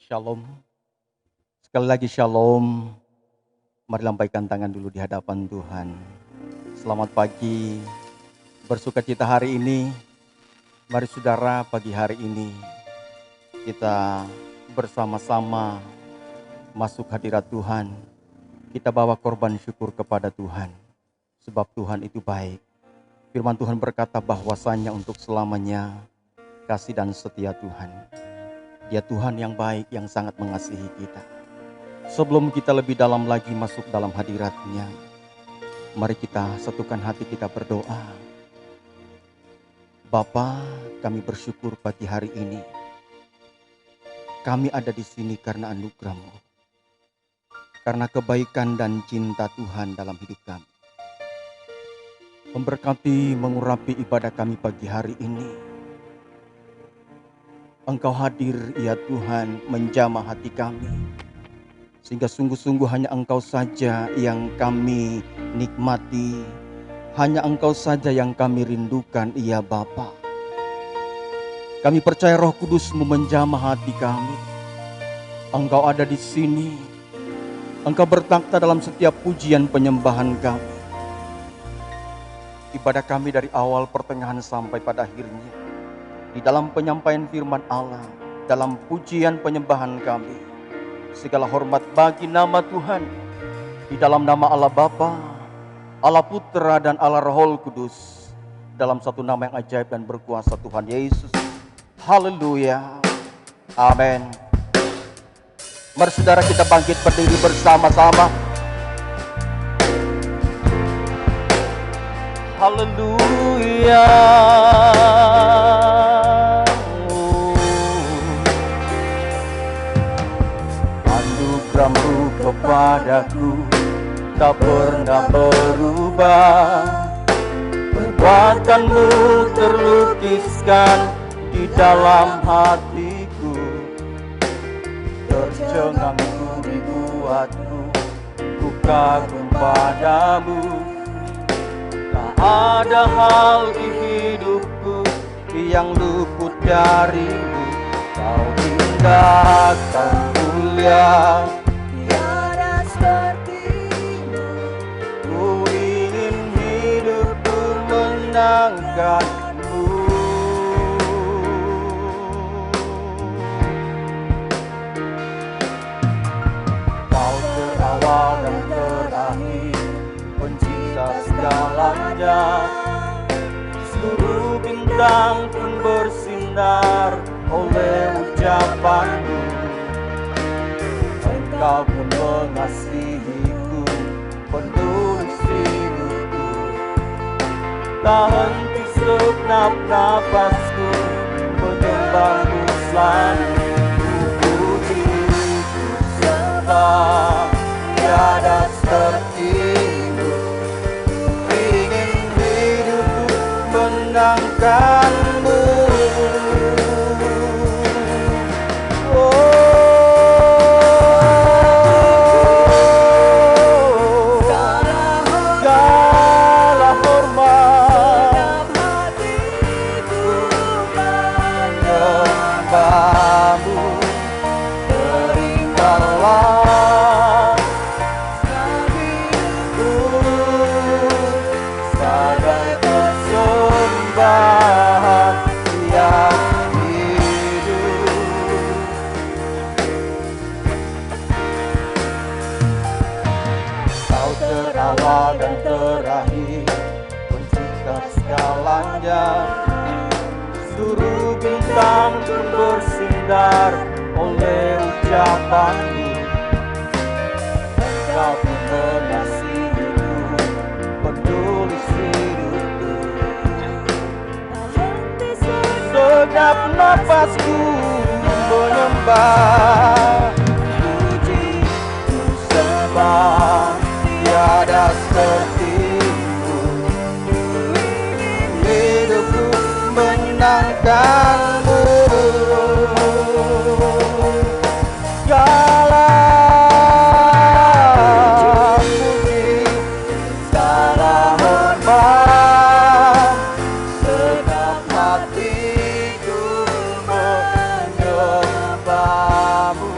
Shalom. Sekali lagi shalom. Mari lambaikan tangan dulu di hadapan Tuhan. Selamat pagi. Bersukacita hari ini. Mari saudara, pagi hari ini kita bersama-sama masuk hadirat Tuhan. Kita bawa korban syukur kepada Tuhan. Sebab Tuhan itu baik. Firman Tuhan berkata bahwasanya untuk selamanya kasih dan setia Tuhan. Dia Tuhan yang baik, yang sangat mengasihi kita. Sebelum kita lebih dalam lagi masuk dalam hadirat-Nya, mari kita satukan hati kita berdoa. Bapa, kami bersyukur pagi hari ini. Kami ada di sini karena anugerah-Mu. Karena kebaikan dan cinta Tuhan dalam hidup kami. Memberkati, mengurapi ibadah kami pagi hari ini. Engkau hadir, ya Tuhan, menjamah hati kami. Sehingga sungguh-sungguh hanya Engkau saja yang kami nikmati. Hanya Engkau saja yang kami rindukan, ya Bapa. Kami percaya Roh Kudus-Mu menjamah hati kami. Engkau ada di sini. Engkau bertakhta dalam setiap pujian penyembahan kami. Ibadah kami dari awal pertengahan sampai pada akhirnya. Di dalam penyampaian firman Allah, dalam pujian penyembahan kami, segala hormat bagi nama Tuhan, di dalam nama Allah Bapa, Allah Putra dan Allah Roh Kudus, dalam satu nama yang ajaib dan berkuasa Tuhan Yesus. Haleluya. Amin. Mari saudara kita bangkit berdiri bersama-sama. Haleluya. Anugerah-Mu kepadaku tak pernah berubah. Perbuatan-Mu terlukiskan di dalam hatiku. Tercengang ku dibuatku, ku kagum padamu. Tak ada hal di hidupku yang luput darimu. Kau indah, kau mulia, tiada sepertimu. Ku ingin hidupku menangkanmu. Kau terawal dan terakhir, pencipta segalanya. Seluruh bintang pun bersinar oleh ucapanmu. Engkau pun mengasihiku, penulis hidupku. Tak henti segenap nafasku, menyembahmu selalu. Ku puji, ku sembah, tiada sepertimu. Ingin hidupku menangkanmu. Seluruh bintang pun bersinar oleh ucapanmu. Engkau pun mengasihiku, penulis hidupku. Segenap nafasku menyembah, puji, ku sembah, tiada sepertimu. Hidupku menangkanmu. Segala puji, segala hormat, segenap hatiku menyembahmu.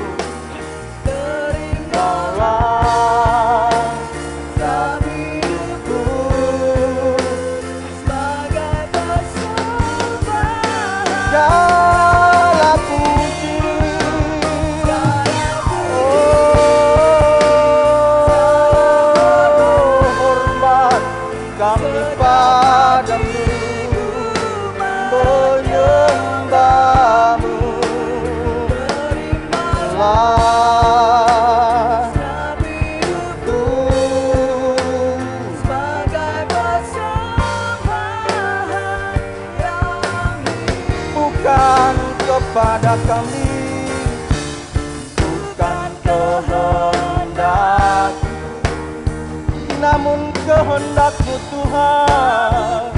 Allah, hidupku sebagai persembahan yang bukan kepada kami, bukan kehendak, namun kehendak-Mu Tuhan.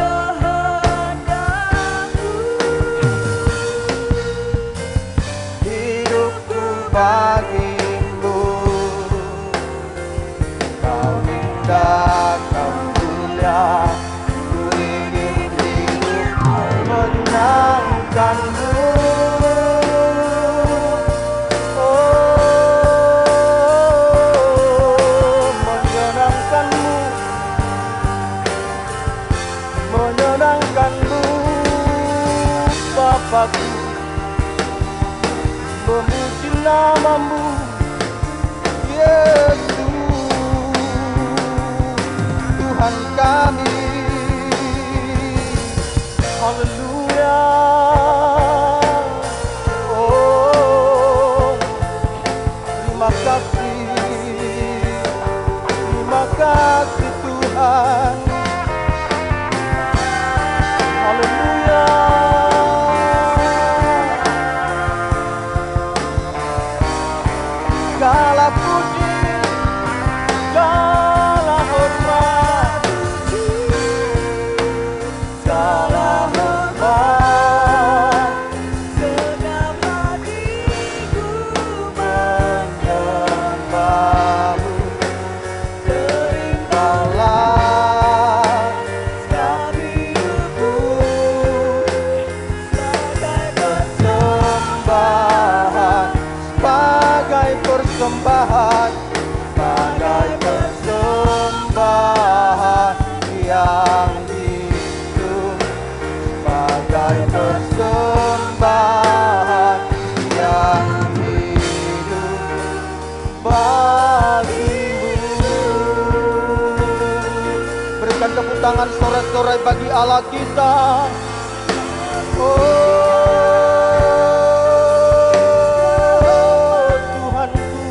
Hidupku bagimu, Kau indah, Kau mulia, ku ingin hidup menyenangkan-Mu. Oh, menyenangkan-Mu, menyenangkan-Mu, Bapakku, memuji nama-Mu, Yesus, Tuhan kami. Haleluya. Oh, terima kasih Tuhan. Haleluya. Segala puji, segala hormat, segala hormat, Genap hatiku menyembah-Mu. terimalah Terimalah setiap hidupku sebagai persembahan, sebagai persembahan yang hidup, sebagai persembahan yang hidup bagimu. Berikan tepuk tangan sorai-sorai bagi Allah kita. Oh, Tuhanku,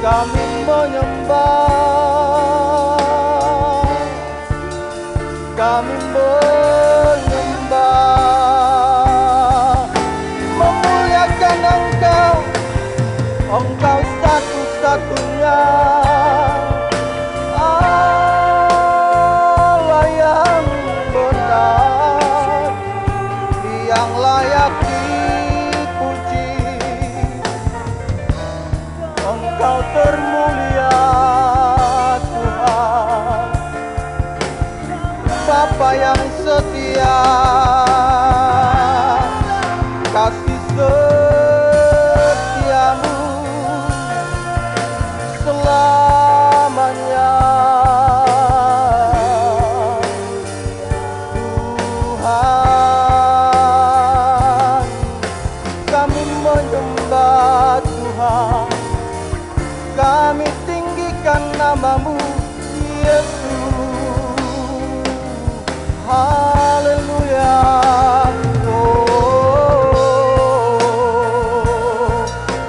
kami menyembah, kami menyembah, memuliakan Engkau, Engkau satu-satunya Allah yang benar, yang layak dipuji. Engkau termulia Tuhan, Bapa yang setia, kasih setiamu selamanya. Tuhan, kami menyembah Tuhan, kami tinggikan nama-Mu, Yesus. Haleluya. Oh,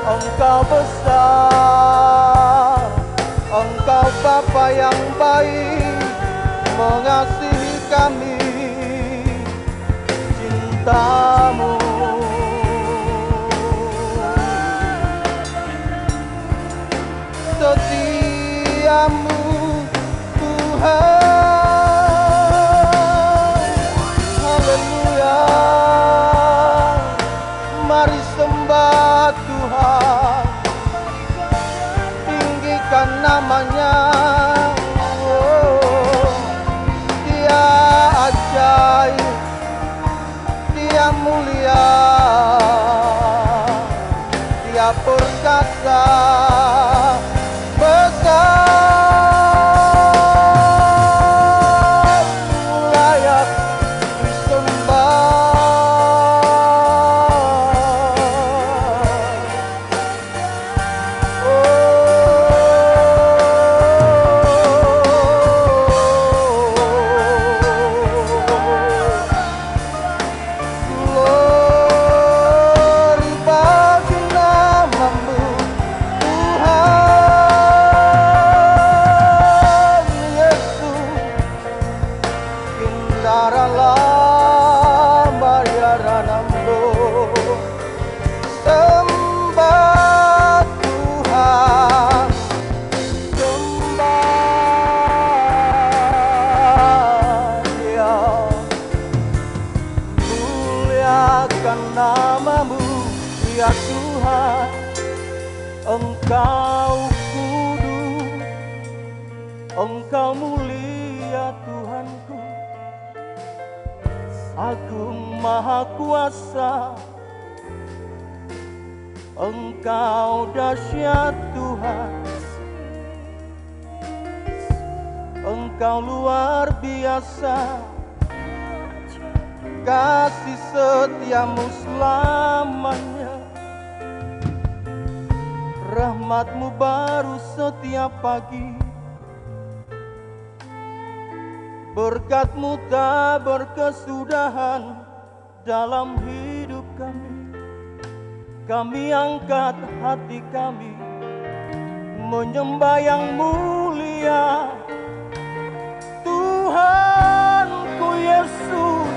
Engkau besar, Engkau Bapa yang baik, mengasihi kami, cinta-Mu setiamu Tuhan. Haleluya. Mari sembah Tuhan, tinggikan namanya. Oh, Dia ajaib, Dia mulia, Dia perkasa, besar, layak disembah. Tuhan, Engkau kudus, Engkau mulia Tuhanku, agung maha kuasa, Engkau dahsyat Tuhan, Engkau luar biasa, kasih setiamu selamanya. Rahmatmu baru setiap pagi, berkatmu tak berkesudahan dalam hidup kami. Kami angkat hati kami menyembah yang mulia Tuhanku Yesus.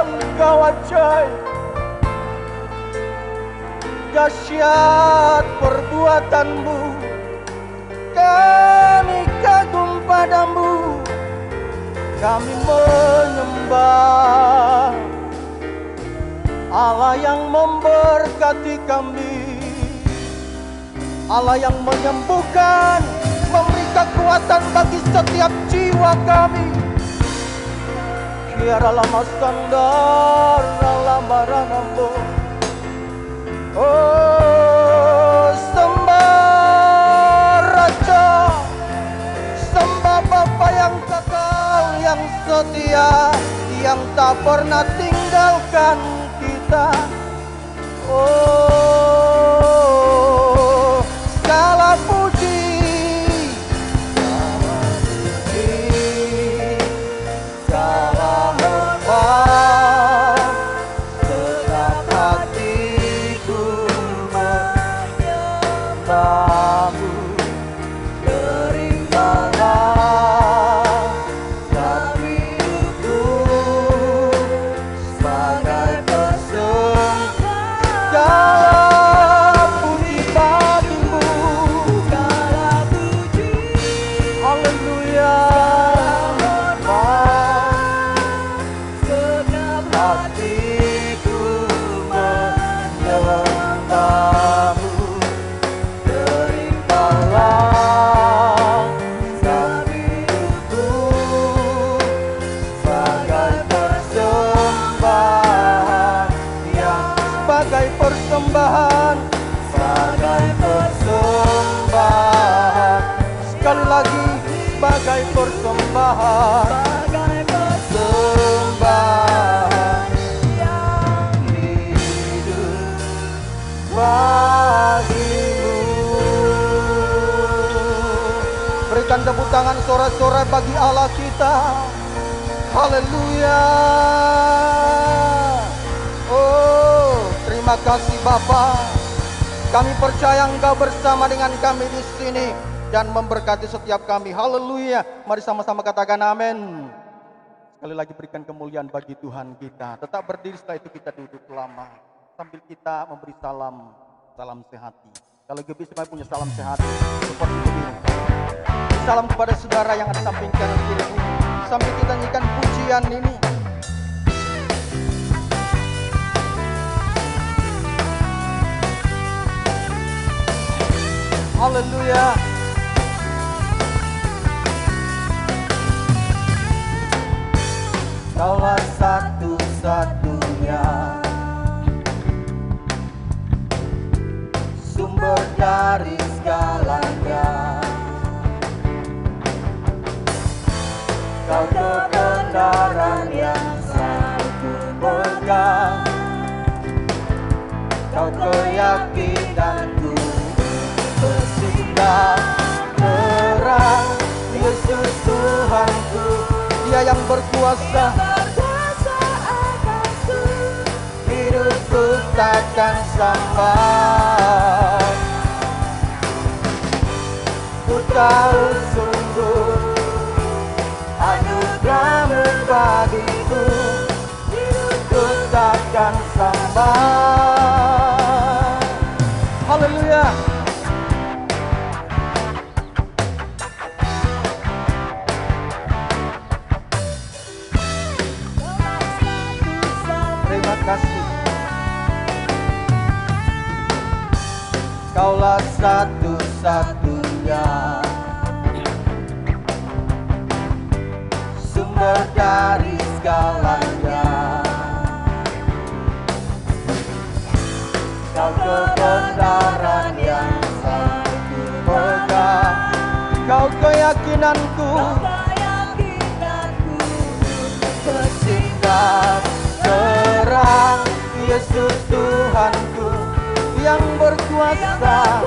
Engkau ajaib, dahsyat perbuatanmu, kami kagum padamu. Kami menyembah Allah yang memberkati kami, Allah yang menyembuhkan, memberi kekuatan bagi setiap jiwa kami. Kiara lama standar lama ranambo. Oh, sembah Raja, sembah Bapa yang kekal, yang setia, yang tak pernah tinggalkan kita. Oh, segala puji, segala hormat, segenap hatiku menyembahmu. Terimalah kami hidup sebagai persembahan. Segala puji bagimu, segala puji, haleluya. Segenap hatiku menyembahmu. Terimalah kami hidup sebagai persembahan, yang sebagai persembahan, sebagai persembahan. Sekali lagi, sebagai persembahan, sebagai persembahan yang hidup bagimu. Berikan tepuk tangan sorak-sorai bagi Allah kita. Haleluya. Oh, terima kasih Bapa. Kami percaya Engkau bersama dengan kami di sini dan memberkati setiap kami. Haleluya. Mari sama-sama katakan amin. Sekali lagi berikan kemuliaan bagi Tuhan kita. Tetap berdiri, setelah itu kita duduk lama sambil kita memberi salam sehati. Kalau Gebi semuanya punya salam sehat seperti ini. Salam kepada saudara yang ada samping kanan kiri ini, sambil kita nyanyikan pujian ini. Haleluya. Kaulah satu-satunya sumber dari segalanya. Kau kebenaran yang selalu ku pegang, Kau keyakinanku bersinar terang. Yesus Tuhanku, Dia yang berkuasa atasku, hidupku takkan sampai. Ku tahu sungguh anugerah-Mu bagiku, hidupku takkan sampai. Haleluya. kasih. Kaulah satu-satunya sumber dari segalanya. Kau kebenaran yang selalu pegang. Kau keyakinanku, bersinar terang. Yesus Tuhanku yang berkuasa,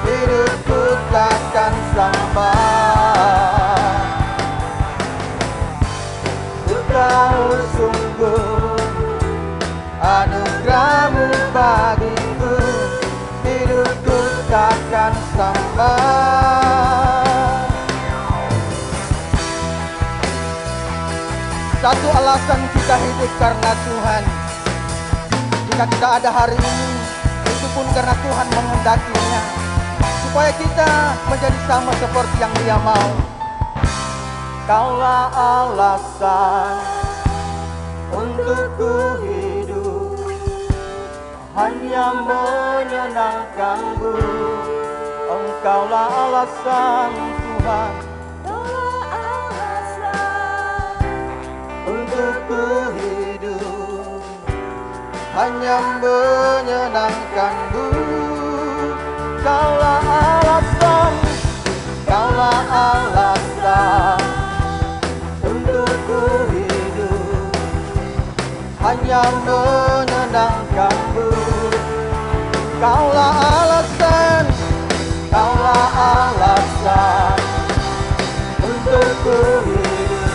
hidupku takkan sampai. Ku tahu sungguh anugerah-Mu bagiku, hidupku takkan sampai. Satu alasan kita hidup karena Tuhan. Jika kita ada hari ini, itu pun karena Tuhan menghendakinya, supaya kita menjadi sama seperti yang Dia mau. Kaulah alasan untuk ku hidup, hanya menyenangkan-Mu. Engkaulah alasan Tuhan untuk ku hidup, hanya menyenangkan-Mu. Kaulah alasan, Kaulah alasan untuk ku hidup, hanya menyenangkan-Mu. Kaulah alasan, Kaulah alasan untuk ku hidup,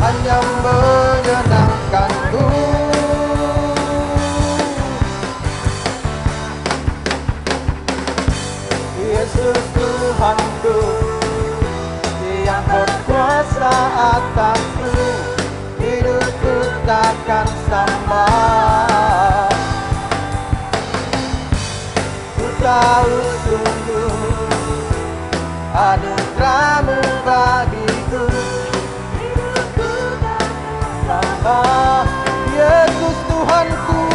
hanya menyenangkan-Mu. Yesus Tuhanku yang berkuasa atasku, hidupku takkan sama. Ku tahu sungguh anugerah-Mu bagiku, hidupku takkan sama. Yesus Tuhanku,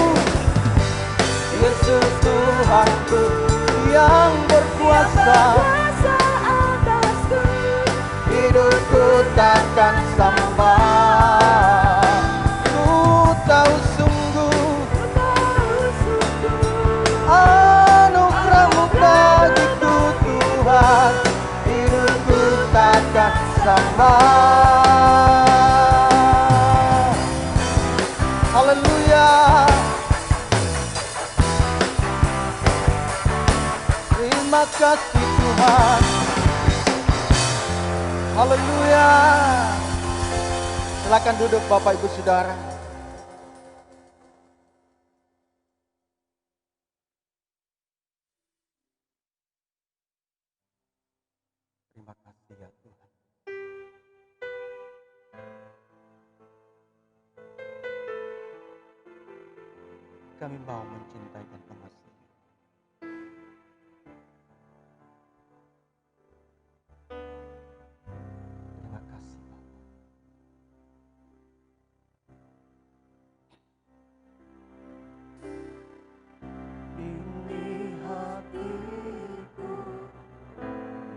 Yesus Tuhanku yang berkuasa atasku, hidupku takkan sampai. Ku tahu sungguh anugerah-Mu bagiku Tuhan, hidupku takkan sampai. Haleluya. Terima kasih Tuhan. Haleluya. Silakan duduk Bapak Ibu Saudara. Terima kasih ya Tuhan. Kami mau mencintai dan mengasihi. Terima kasih Bapak. Ini hatiku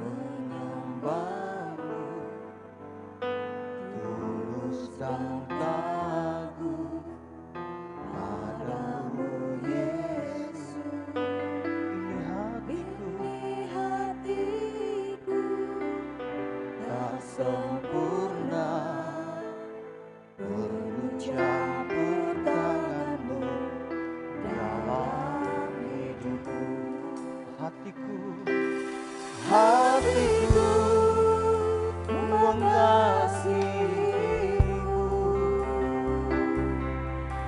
menyembah-Mu, tulus dan kagum padamu Yesus. Ini hatiku tak sempurna, perlu campur tangan-Mu dalam hidupku. Hatiku mengasihi-Mu,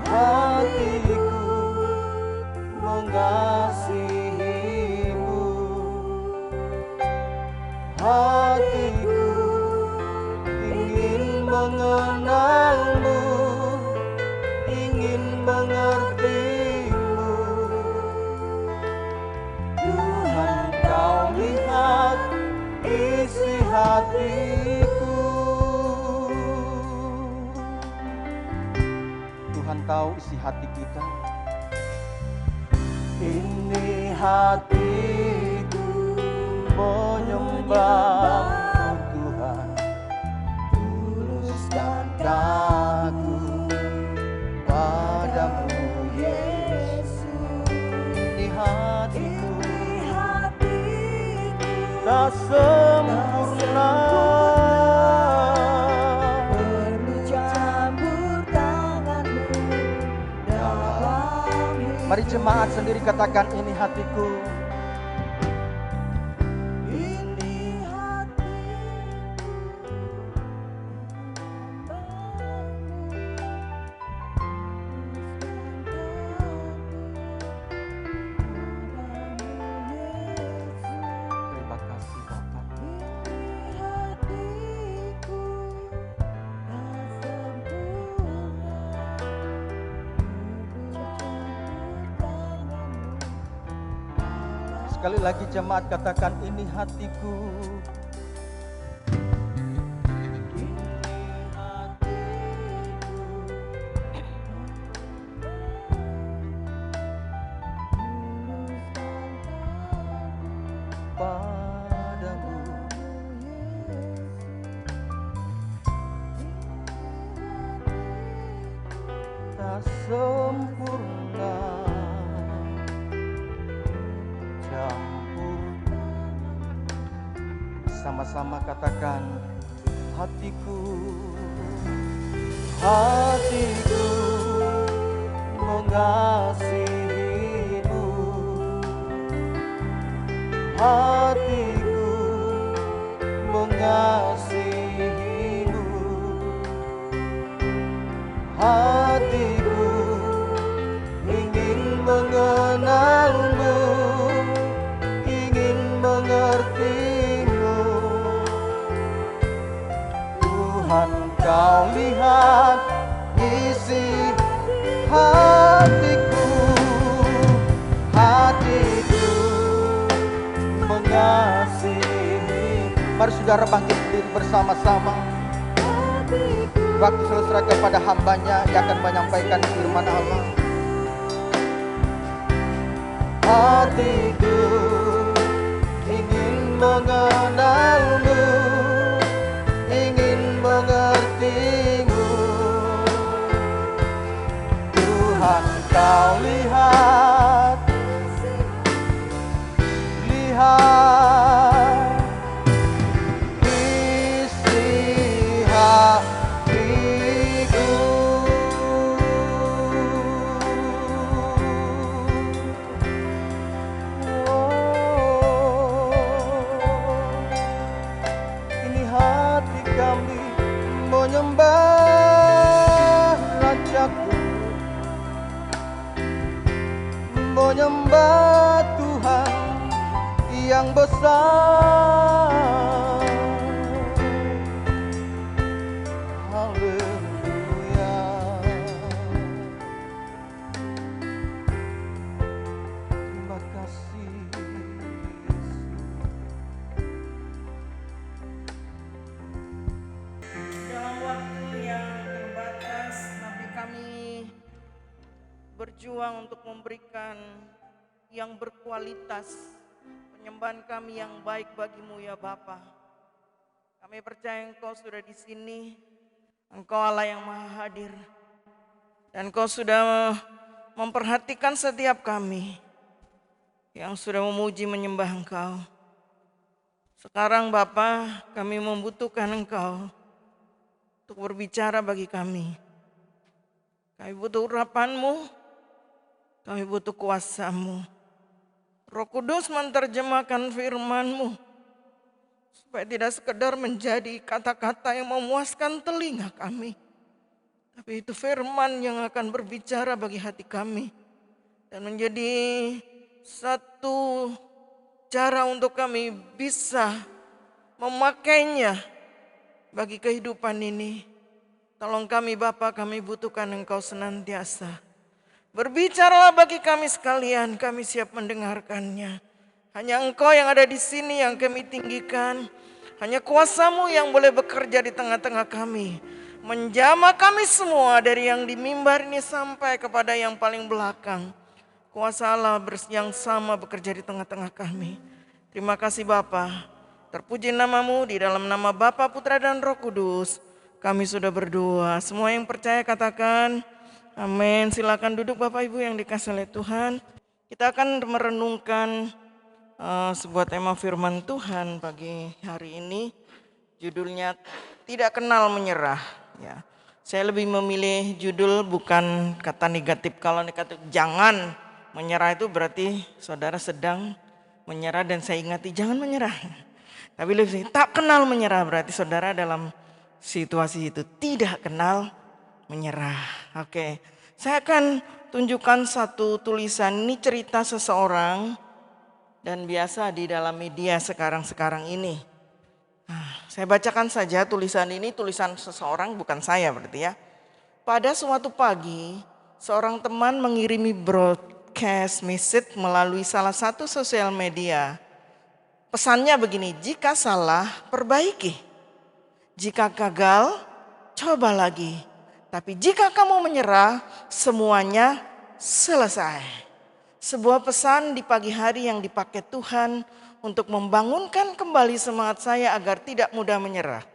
hatiku mengasihi-Mu, hatiku ingin mengenal-Mu, ingin mengerti-Mu. Tuhan, Kau lihat isi hatiku. tahu isi hati kita. Ini hatiku menyembah Tuhan, tulus dan kagum padamu Yesus. Ini hatiku tak sempurna, perlu campur tanganmu dalam hidup. Mari jemaat sendiri katakan, ini hatiku. Ini hatiku Terima kasih Bapak. Sekali lagi jemaat katakan, ini hatiku. Padamu tak sempurna, campur. Sama-sama katakan, hatiku, hatiku mengasihimu, hatiku mengasihimu, hatiku ingin mengenalmu, ingin mengertimu. Tuhan, kau lihat isi hatiku, hatiku mengasihi. Mari saudara bangkit berdiri bersama-sama. Waktu selesai kepada hambanya yang akan menyampaikan firman Allah. Hatiku ingin mengenalmu, ingin mengertimu. Tuhan, kau lihat, lihat isi hatiku. Ini hati kami menyembah Rajaku, menyembah Tuhan yang besar. Haleluya. Terima kasih Dalam waktu yang terbatas, tapi kami berjuang untuk memberikan yang berkualitas, penyembahan kami yang baik bagimu ya Bapa. Kami percaya Engkau sudah di sini, Engkau Allah yang Maha Hadir, dan Engkau sudah memperhatikan setiap kami yang sudah memuji menyembah Engkau. Sekarang Bapa, kami membutuhkan Engkau untuk berbicara bagi kami. Kami butuh urapan-Mu, kami butuh kuasa-Mu. Roh Kudus menerjemahkan firman-Mu, supaya tidak sekedar menjadi kata-kata yang memuaskan telinga kami, tapi itu firman yang akan berbicara bagi hati kami, dan menjadi satu cara untuk kami bisa memakainya bagi kehidupan ini. Tolong kami Bapa, kami butuhkan Engkau senantiasa. Berbicaralah bagi kami sekalian, kami siap mendengarkannya. Hanya Engkau yang ada di sini yang kami tinggikan. Hanya kuasa-Mu yang boleh bekerja di tengah-tengah kami. menjamah kami semua dari yang di mimbar ini sampai kepada yang paling belakang. Kuasa Allah yang sama bekerja di tengah-tengah kami. Terima kasih Bapa. Terpuji namamu di dalam nama Bapa, Putra dan Roh Kudus. Kami sudah berdoa. Semua yang percaya katakan amin. Silakan duduk Bapak Ibu yang dikasihi oleh Tuhan. Kita akan merenungkan sebuah tema firman Tuhan pagi hari ini. Judulnya tidak kenal menyerah. Ya, saya lebih memilih judul bukan kata negatif. Kalau negatif jangan menyerah itu berarti saudara sedang menyerah dan saya ingati jangan menyerah. Tapi lebih tak kenal menyerah berarti saudara dalam situasi itu tidak kenal menyerah. Oke, saya akan tunjukkan satu tulisan. Ini cerita seseorang dan biasa di dalam media sekarang ini. Saya bacakan saja tulisan ini, tulisan seseorang bukan saya berarti ya. Pada suatu pagi, seorang teman mengirimi broadcast message melalui salah satu sosial media. Pesannya begini, jika salah perbaiki, jika gagal coba lagi. Tapi jika kamu menyerah semuanya selesai. Sebuah pesan di pagi hari yang dipakai Tuhan untuk membangunkan kembali semangat saya agar tidak mudah menyerah.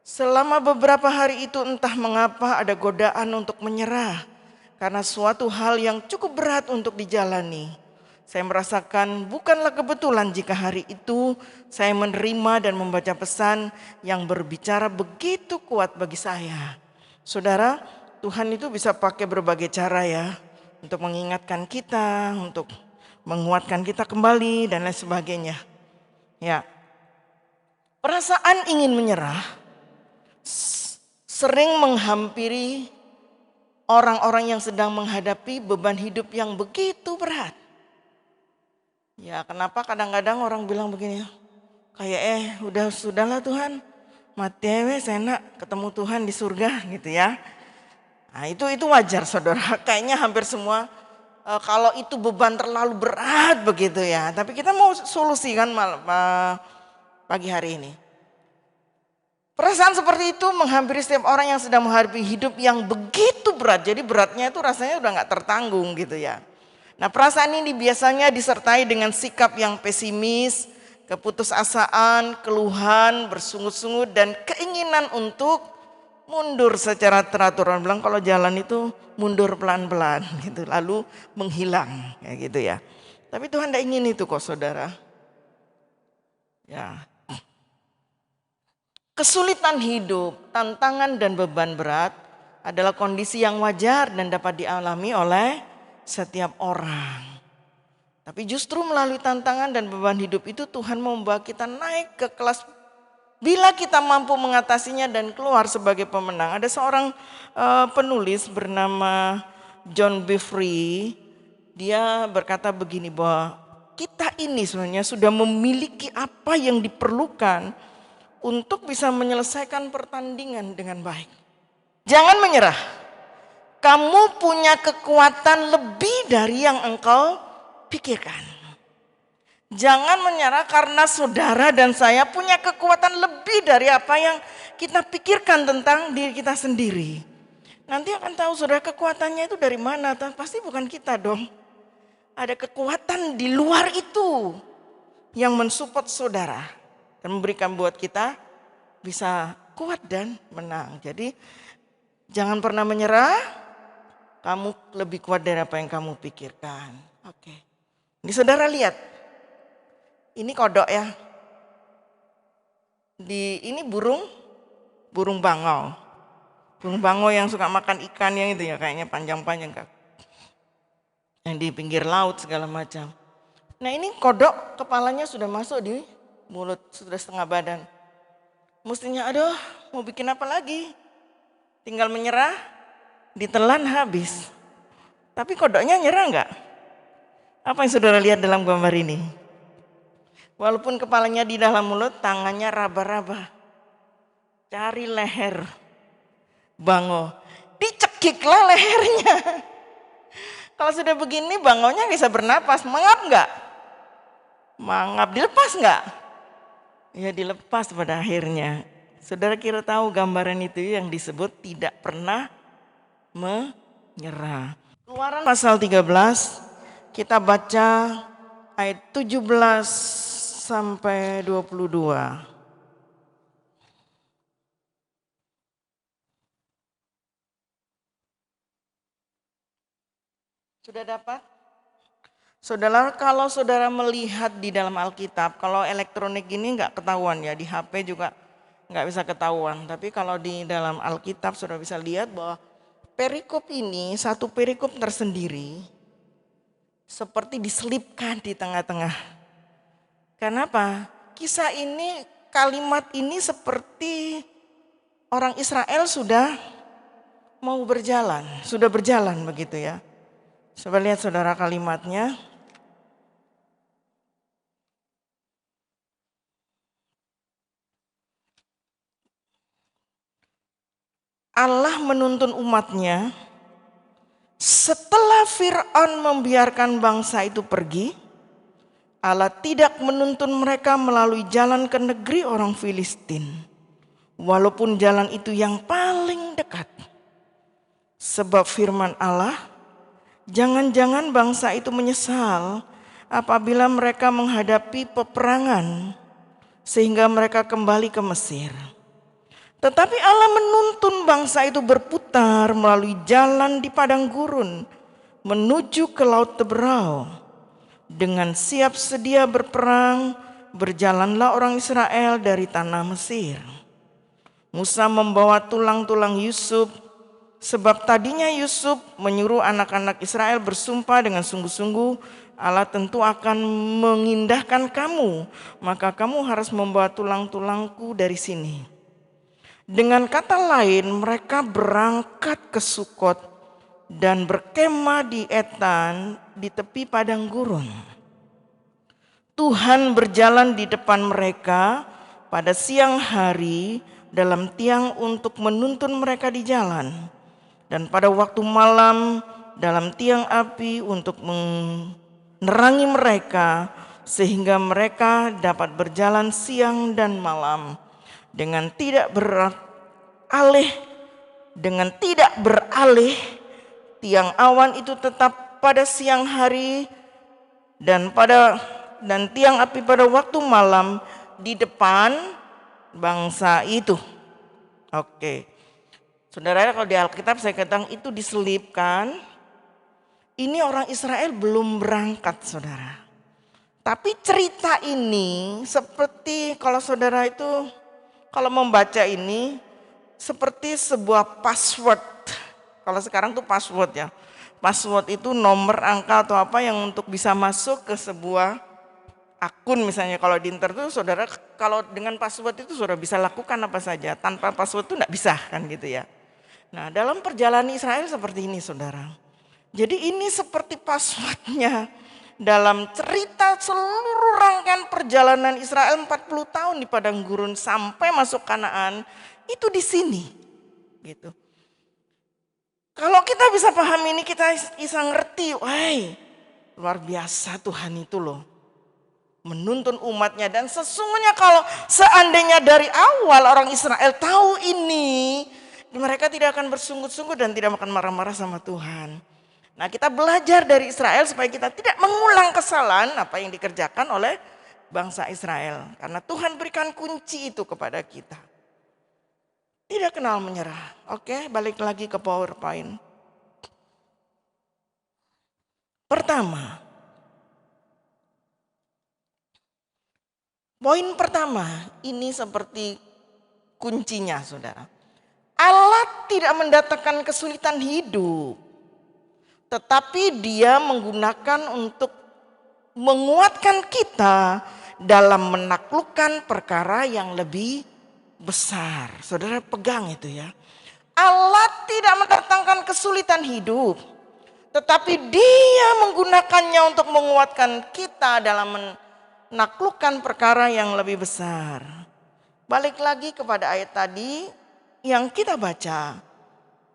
Selama beberapa hari itu entah mengapa ada godaan untuk menyerah. Karena suatu hal yang cukup berat untuk dijalani. Saya merasakan bukanlah kebetulan jika hari itu saya menerima dan membaca pesan yang berbicara begitu kuat bagi saya. Saudara, Tuhan itu bisa pakai berbagai cara ya. Untuk mengingatkan kita, untuk menguatkan kita kembali dan lain sebagainya. Ya, perasaan ingin menyerah sering menghampiri orang-orang yang sedang menghadapi beban hidup yang begitu berat. Ya, kenapa kadang-kadang orang bilang begini, kayak sudahlah Tuhan, mati enak ketemu Tuhan di surga gitu ya. Nah, itu wajar saudara, kayaknya hampir semua kalau itu beban terlalu berat begitu ya. Tapi kita mau solusikan pagi hari ini. Perasaan seperti itu menghampiri setiap orang yang sedang menghadapi hidup yang begitu berat. Jadi beratnya itu rasanya udah gak tertanggung gitu ya. Nah, perasaan ini biasanya disertai dengan sikap yang pesimis, keputusasaan, keluhan, bersungut-sungut dan keinginan untuk mundur secara teratur. Orang bilang kalau jalan itu mundur pelan-pelan gitu, lalu menghilang kayak gitu ya. Tapi Tuhan tidak ingin itu kok saudara. Ya. Kesulitan hidup, tantangan dan beban berat adalah kondisi yang wajar dan dapat dialami oleh setiap orang. Tapi justru melalui tantangan dan beban hidup itu Tuhan membawa kita naik ke kelas bila kita mampu mengatasinya dan keluar sebagai pemenang. Ada seorang penulis bernama John Bevere. Dia berkata begini bahwa kita ini sebenarnya sudah memiliki apa yang diperlukan untuk bisa menyelesaikan pertandingan dengan baik. Jangan menyerah. Kamu punya kekuatan lebih dari yang engkau pikirkan. Jangan menyerah karena saudara dan saya punya kekuatan lebih dari apa yang kita pikirkan tentang diri kita sendiri. Nanti akan tahu saudara kekuatannya itu dari mana. Pasti bukan kita dong. Ada kekuatan di luar itu yang mensupport saudara. Dan memberikan buat kita bisa kuat dan menang. Jadi jangan pernah menyerah. Kamu lebih kuat dari apa yang kamu pikirkan. Oke. Ini saudara lihat. Ini kodok ya. Ini burung bangau. Burung bangau yang suka makan ikan yang itu ya, kayaknya panjang-panjang kan. Yang di pinggir laut segala macam. Nah, ini kodok kepalanya sudah masuk di mulut, sudah setengah badan. Mestinya aduh mau bikin apa lagi? Tinggal menyerah, ditelan habis. Tapi kodoknya nyerah enggak? Apa yang saudara lihat dalam gambar ini? Walaupun kepalanya di dalam mulut, tangannya raba-raba. Cari leher bangau. Dicekiklah lehernya. Kalau sudah begini bangaunya bisa bernapas. Mangap enggak? Mangap. Dilepas enggak? Ya dilepas pada akhirnya. Saudara kira tahu gambaran itu yang disebut tidak pernah menyerah. Keluaran pasal 13 kita baca ayat 17 sampai 22. Sudah dapat? Saudara, kalau saudara melihat di dalam Alkitab, kalau elektronik ini nggak ketahuan ya, di HP juga nggak bisa ketahuan. Tapi kalau di dalam Alkitab saudara bisa lihat bahwa perikop ini satu perikop tersendiri seperti diselipkan di tengah-tengah. Kenapa? Kisah ini, kalimat ini seperti orang Israel sudah mau berjalan, sudah berjalan begitu ya. Coba lihat saudara kalimatnya. Allah menuntun umatnya setelah Fir'aun membiarkan bangsa itu pergi. Allah tidak menuntun mereka melalui jalan ke negeri orang Filistin. Walaupun jalan itu yang paling dekat. Sebab firman Allah, jangan-jangan bangsa itu menyesal apabila mereka menghadapi peperangan sehingga mereka kembali ke Mesir. Tetapi Allah menuntun bangsa itu berputar melalui jalan di padang gurun menuju ke Laut Teberau. Dengan siap sedia berperang, berjalanlah orang Israel dari tanah Mesir. Musa membawa tulang-tulang Yusuf, sebab tadinya Yusuf menyuruh anak-anak Israel bersumpah dengan sungguh-sungguh, Allah tentu akan mengindahkan kamu, maka kamu harus membawa tulang-tulangku dari sini. Dengan kata lain, mereka berangkat ke Sukot dan berkemah di Etan di tepi padang gurun. Tuhan berjalan di depan mereka pada siang hari dalam tiang untuk menuntun mereka di jalan, dan pada waktu malam dalam tiang api untuk menerangi mereka sehingga mereka dapat berjalan siang dan malam. Dengan tidak beralih, tiang awan itu tetap pada siang hari dan tiang api pada waktu malam di depan bangsa itu. Oke. Saudara, kalau di Alkitab saya katakan itu diselipkan. Ini orang Israel belum berangkat, saudara. Tapi cerita ini seperti kalau saudara itu kalau membaca ini seperti sebuah password. Kalau sekarang tuh password ya. Password itu nomor, angka atau apa yang untuk bisa masuk ke sebuah akun misalnya. Kalau di internet itu saudara kalau dengan password itu saudara bisa lakukan apa saja. Tanpa password itu enggak bisa kan gitu ya. Nah dalam perjalanan Israel seperti ini saudara. Jadi ini seperti passwordnya. Dalam cerita seluruh rangkaian perjalanan Israel 40 tahun di padang gurun sampai masuk Kanaan itu di sini gitu. Kalau kita bisa paham ini kita bisa ngerti, wah luar biasa Tuhan itu loh. Menuntun umatnya dan sesungguhnya kalau seandainya dari awal orang Israel tahu ini, mereka tidak akan bersungguh-sungguh dan tidak akan marah-marah sama Tuhan. Nah kita belajar dari Israel supaya kita tidak mengulang kesalahan apa yang dikerjakan oleh bangsa Israel. Karena Tuhan berikan kunci itu kepada kita. Tidak kenal menyerah. Oke, balik lagi ke PowerPoint. Pertama. Poin pertama, ini seperti kuncinya saudara. Allah tidak mendatangkan kesulitan hidup. Tetapi dia menggunakan untuk menguatkan kita dalam menaklukkan perkara yang lebih besar. Saudara pegang itu ya. Allah tidak mendatangkan kesulitan hidup. Tetapi dia menggunakannya untuk menguatkan kita dalam menaklukkan perkara yang lebih besar. Balik lagi kepada ayat tadi yang kita baca.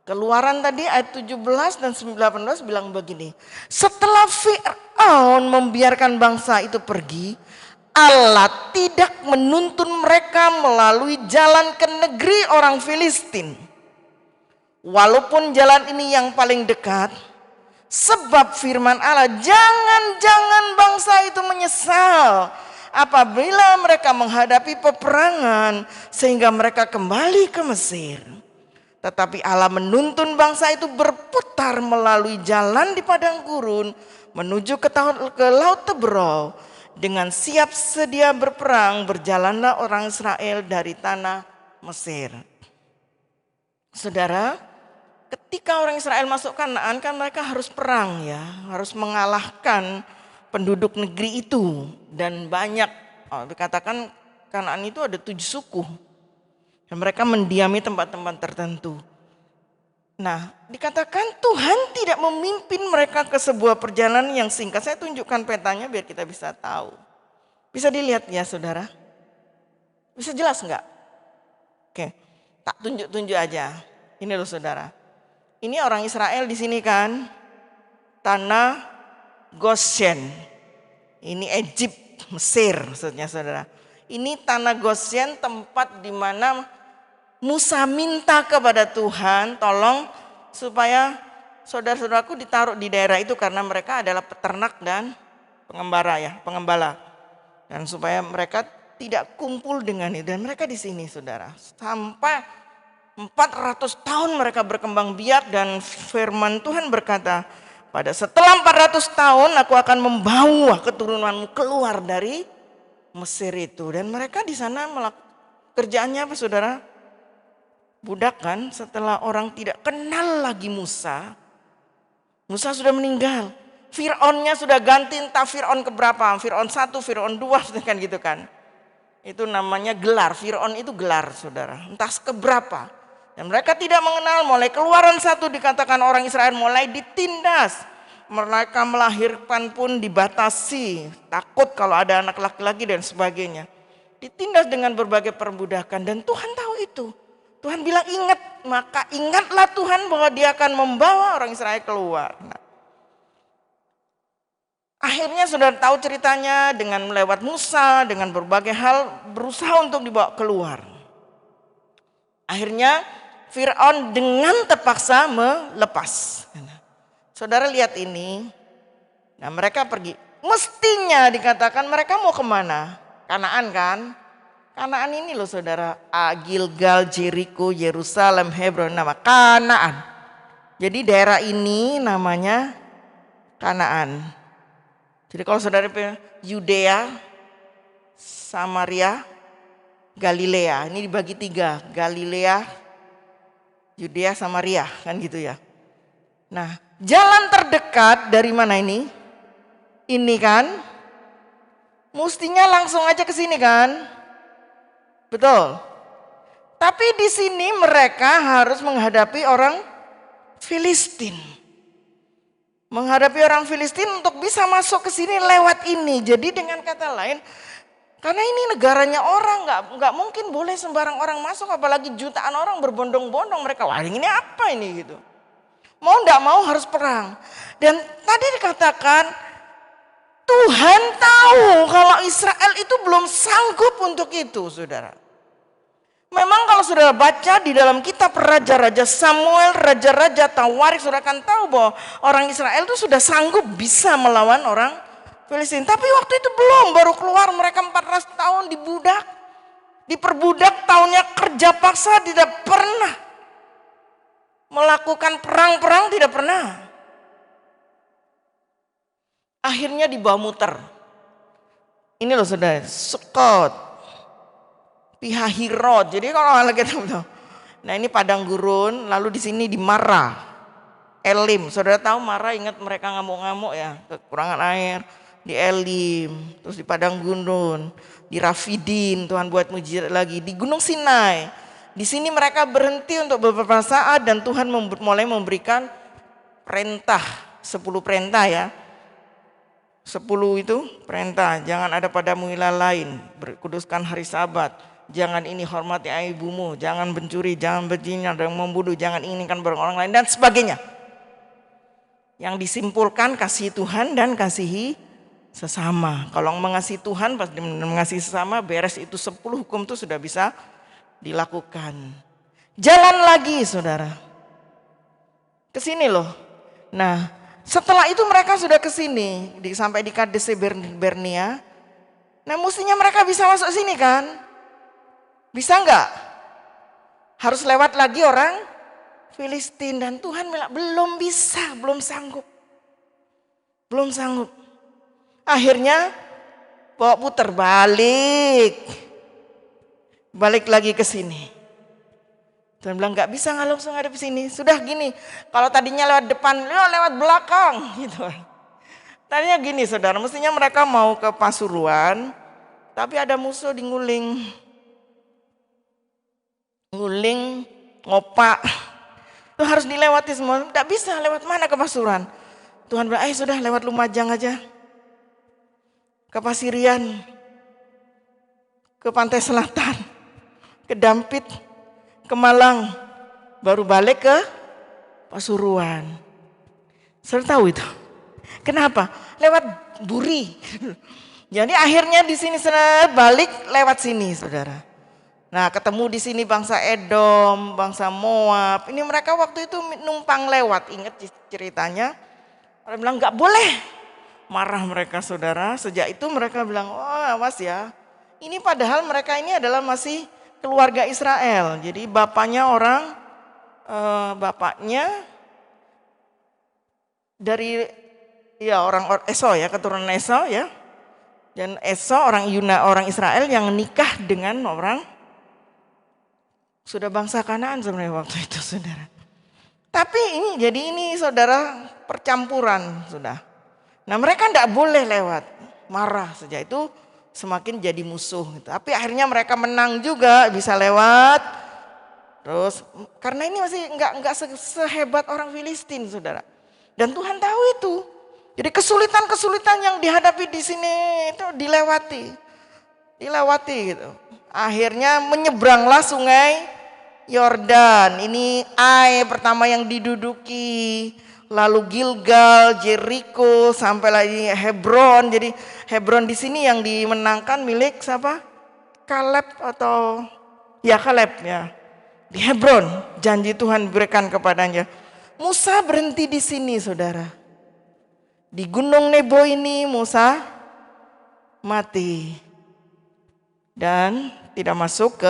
Keluaran tadi ayat 17 dan 18 bilang begini. Setelah Fir'aun membiarkan bangsa itu pergi, Allah tidak menuntun mereka melalui jalan ke negeri orang Filistin. Walaupun jalan ini yang paling dekat, sebab firman Allah, jangan-jangan bangsa itu menyesal apabila mereka menghadapi peperangan sehingga mereka kembali ke Mesir. Tetapi Allah menuntun bangsa itu berputar melalui jalan di padang gurun menuju ke Laut Teberau. Dengan siap sedia berperang, berjalanlah orang Israel dari tanah Mesir. Saudara, ketika orang Israel masuk Kanaan kan mereka harus perang ya, harus mengalahkan penduduk negeri itu. Dan banyak, dikatakan Kanaan itu ada 7 suku. Dan mereka mendiami tempat-tempat tertentu. Nah, dikatakan Tuhan tidak memimpin mereka ke sebuah perjalanan yang singkat. Saya tunjukkan petanya biar kita bisa tahu. Bisa dilihat ya saudara? Bisa jelas enggak? Oke, tak tunjuk-tunjuk aja. Ini loh saudara. Ini orang Israel di sini kan. Tanah Goshen. Ini Egypt, Mesir maksudnya saudara. Ini tanah Goshen, tempat di mana Musa minta kepada Tuhan, tolong supaya saudara-saudaraku ditaruh di daerah itu karena mereka adalah peternak dan pengembala. Dan supaya mereka tidak kumpul dengan itu. Dan mereka di sini saudara. Sampai 400 tahun mereka berkembang biak dan firman Tuhan berkata, setelah 400 tahun aku akan membawa keturunanmu keluar dari Mesir itu. Dan mereka di sana kerjaannya apa saudara? Budak kan, setelah orang tidak kenal lagi Musa. Musa sudah meninggal. Fir'aunnya sudah ganti entah Fir'aun keberapa. Fir'aun 1, Fir'aun 2 kan gitu kan. Itu namanya gelar. Fir'aun itu gelar saudara. Entah keberapa. Dan mereka tidak mengenal. Mulai Keluaran 1 dikatakan orang Israel mulai ditindas. Mereka melahirkan pun dibatasi. Takut kalau ada anak laki-laki dan sebagainya. Ditindas dengan berbagai perbudakan. Dan Tuhan tahu itu. Tuhan bilang ingat, maka ingatlah Tuhan bahwa dia akan membawa orang Israel keluar. Nah, akhirnya sudah tahu ceritanya dengan melewat Musa, dengan berbagai hal berusaha untuk dibawa keluar. Akhirnya Fir'aun dengan terpaksa melepas. Saudara lihat ini, nah mereka pergi. Mestinya dikatakan mereka mau kemana? Kanaan kan? Kanaan ini loh saudara, Gilgal, Jericho, Yerusalem, Hebron, nama Kanaan. Jadi daerah ini namanya Kanaan. Jadi kalau saudara pilih Yudea, Samaria, Galilea, ini dibagi 3, Galilea, Yudea, Samaria, kan gitu ya. Nah, jalan terdekat dari mana ini? Ini kan, mestinya langsung aja ke sini kan? Betul. Tapi di sini mereka harus menghadapi orang Filistin. Menghadapi orang Filistin untuk bisa masuk ke sini lewat ini. Jadi dengan kata lain, karena ini negaranya orang, nggak mungkin boleh sembarang orang masuk, apalagi jutaan orang berbondong-bondong. Mereka, wah ini apa ini gitu. Mau nggak mau harus perang. Dan tadi dikatakan Tuhan tahu kalau Israel itu belum sanggup untuk itu, saudara. Memang kalau saudara baca di dalam kitab Raja-Raja Samuel, Raja-Raja Tawarik, saudara akan tahu bahwa orang Israel itu sudah sanggup bisa melawan orang Filistin. Tapi waktu itu belum, baru keluar mereka 400 tahun dibudak. Diperbudak, tahunnya kerja paksa, tidak pernah melakukan perang-perang, tidak pernah. Akhirnya dibawa muter. Ini loh saudara, Sukot, Pihahirot. Jadi kalau lagi nah ini padang gurun, lalu di sini di Mara, Elim. Saudara tahu Mara, ingat mereka ngamuk-ngamuk ya, kekurangan air. Di Elim, terus di padang gurun, di Rafidin, Tuhan buat mujizat lagi. Di Gunung Sinai, di sini mereka berhenti untuk beberapa saat dan Tuhan mulai memberikan perintah, 10 perintah ya. 10 itu perintah, jangan ada padamu ilah lain, berkuduskan hari Sabat. Jangan ini hormati ayah ibumu, jangan mencuri, jangan berzina, jangan membunuh, jangan inginkan barang orang lain dan sebagainya. Yang disimpulkan kasihi Tuhan dan kasihi sesama. Kalau mengasihi Tuhan, pas mengasihi sesama, beres itu 10 hukum itu sudah bisa dilakukan. Jalan lagi saudara. Ke sini loh. Nah, setelah itu mereka sudah ke sini, sampai di Kades Barnea. Nah, mestinya mereka bisa masuk sini kan? Bisa enggak? Harus lewat lagi orang Filistin, dan Tuhan bilang belum bisa, belum sanggup. Belum sanggup. Akhirnya bawa putar balik. Balik lagi ke sini. Tuhan bilang nggak bisa nggak langsung ada di sini. Sudah gini, kalau tadinya lewat depan, lewat belakang gitu. Tadinya gini saudara, mestinya mereka mau ke Pasuruan, tapi ada musuh di Nguling, Ngopak. Itu harus dilewati semua. Nggak bisa lewat mana ke Pasuruan. Tuhan bilang, sudah lewat Lumajang aja. Ke Pasirian, ke Pantai Selatan, ke Dampit, ke Malang, baru balik ke Pasuruan. Saudara tahu itu? Kenapa? Lewat Buri. Jadi akhirnya di sini balik lewat sini, saudara. Nah, ketemu di sini bangsa Edom, bangsa Moab. Ini mereka waktu itu numpang lewat. Ingat ceritanya? Orang bilang nggak boleh. Marah mereka saudara. Sejak itu mereka bilang, awas ya. Ini padahal mereka ini adalah masih keluarga Israel. Jadi bapaknya dari orang Esau ya, keturunan Esau ya. Dan Esau orang Israel yang nikah dengan orang sudah bangsa Kanaan sebenarnya waktu itu saudara. Tapi ini saudara percampuran sudah. Nah mereka tidak boleh lewat, marah sejak itu semakin jadi musuh. Tapi akhirnya mereka menang juga, bisa lewat. Terus karena ini masih nggak sehebat orang Filistin saudara. Dan Tuhan tahu itu. Jadi kesulitan-kesulitan yang dihadapi di sini itu dilewati gitu. Akhirnya menyeberanglah sungai Yordan. Ini Ai pertama yang diduduki. Lalu Gilgal, Jericho, sampai lagi Hebron. Jadi Hebron di sini yang dimenangkan milik siapa? Kaleb atau Kaleb ya. Di Hebron janji Tuhan berikan kepadanya. Musa berhenti di sini saudara. Di Gunung Nebo ini Musa mati. Dan tidak masuk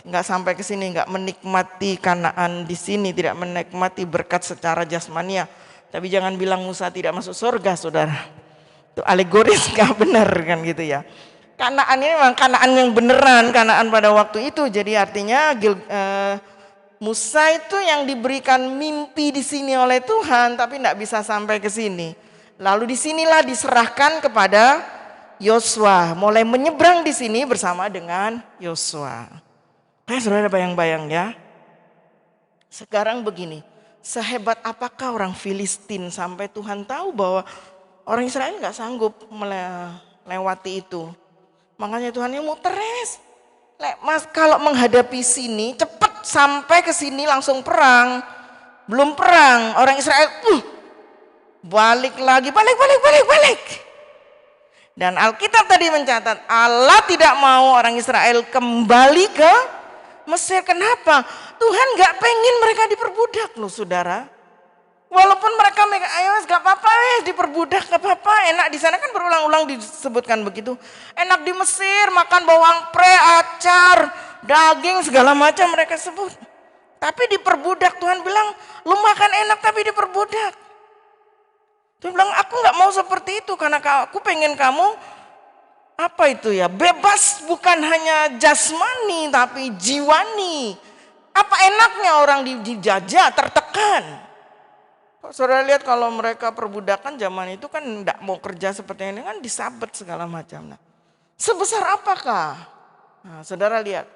nggak sampai ke sini, nggak menikmati Kanaan di sini, tidak menikmati berkat secara jasmania. Tapi jangan bilang Musa tidak masuk surga, saudara. Itu alegoris nggak benar kan gitu ya. Kanaan ini memang Kanaan yang beneran, Kanaan pada waktu itu. Jadi artinya Musa itu yang diberikan mimpi di sini oleh Tuhan, tapi nggak bisa sampai ke sini. Lalu disinilah diserahkan kepada Yosua, mulai menyeberang di sini bersama dengan Yosua. Saudara bayang-bayang ya. Sekarang begini, sehebat apakah orang Filistin sampai Tuhan tahu bahwa orang Israel nggak sanggup melewati itu. Makanya Tuhan yang muteres. Mas kalau menghadapi sini cepat sampai ke sini langsung perang. Belum perang, orang Israel balik lagi, balik. Dan Alkitab tadi mencatat Allah tidak mau orang Israel kembali ke Mesir. Kenapa? Tuhan gak pengen mereka diperbudak loh saudara. Walaupun mereka ayo gak apa-apa diperbudak gak apa-apa. Enak di sana kan berulang-ulang disebutkan begitu. Enak di Mesir makan bawang pre, acar, daging segala macam mereka sebut. Tapi diperbudak Tuhan bilang lu makan enak tapi diperbudak. Tuhan bilang aku gak mau seperti itu karena aku pengen kamu bebas bukan hanya jasmani tapi jiwani. Apa enaknya orang dijajah, tertekan. Saudara lihat kalau mereka perbudakan zaman itu kan enggak mau kerja seperti ini kan disabet segala macam. Nah, sebesar apakah? Nah, saudara lihat.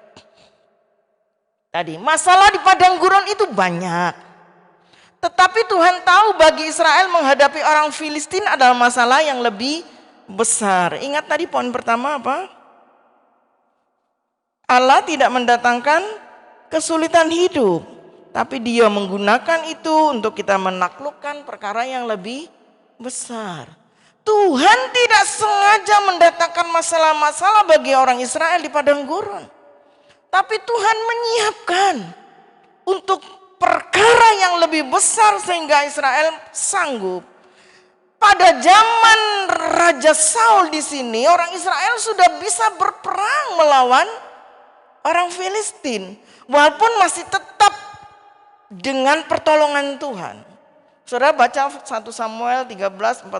Tadi masalah di padang gurun itu banyak. Tetapi Tuhan tahu bagi Israel menghadapi orang Filistin adalah masalah yang lebih besar. Ingat tadi poin pertama apa? Allah tidak mendatangkan kesulitan hidup, tapi Dia menggunakan itu untuk kita menaklukkan perkara yang lebih besar. Tuhan tidak sengaja mendatangkan masalah-masalah bagi orang Israel di padang gurun. Tapi Tuhan menyiapkan untuk perkara yang lebih besar sehingga Israel sanggup. Pada zaman Raja Saul di sini, orang Israel sudah bisa berperang melawan orang Filistin. Walaupun masih tetap dengan pertolongan Tuhan. Saudara baca 1 Samuel 13, 14,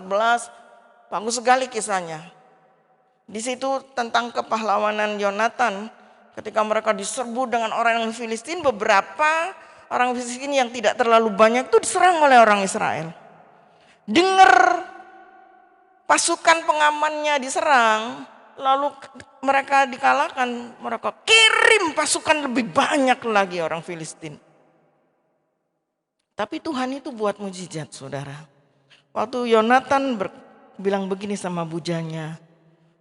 bagus sekali kisahnya. Di situ tentang kepahlawanan Yonatan ketika mereka diserbu dengan orang Filistin, beberapa orang Filistin yang tidak terlalu banyak itu diserang oleh orang Israel. Dengar pasukan pengamannya diserang, lalu mereka dikalahkan, mereka kirim pasukan lebih banyak lagi orang Filistin. Tapi Tuhan itu buat mujizat, saudara. Waktu Yonatan bilang begini sama bujangnya,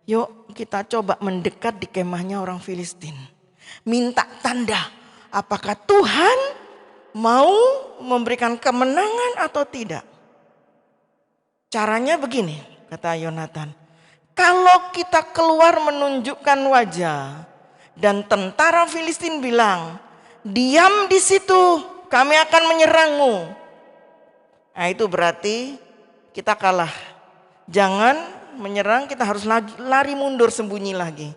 yuk kita coba mendekat di kemahnya orang Filistin. Minta tanda, apakah Tuhan mau memberikan kemenangan atau tidak. Caranya begini, kata Yonatan. Kalau kita keluar menunjukkan wajah dan tentara Filistin bilang, diam di situ, kami akan menyerangmu. Nah itu berarti kita kalah. Jangan menyerang, kita harus lari mundur sembunyi lagi.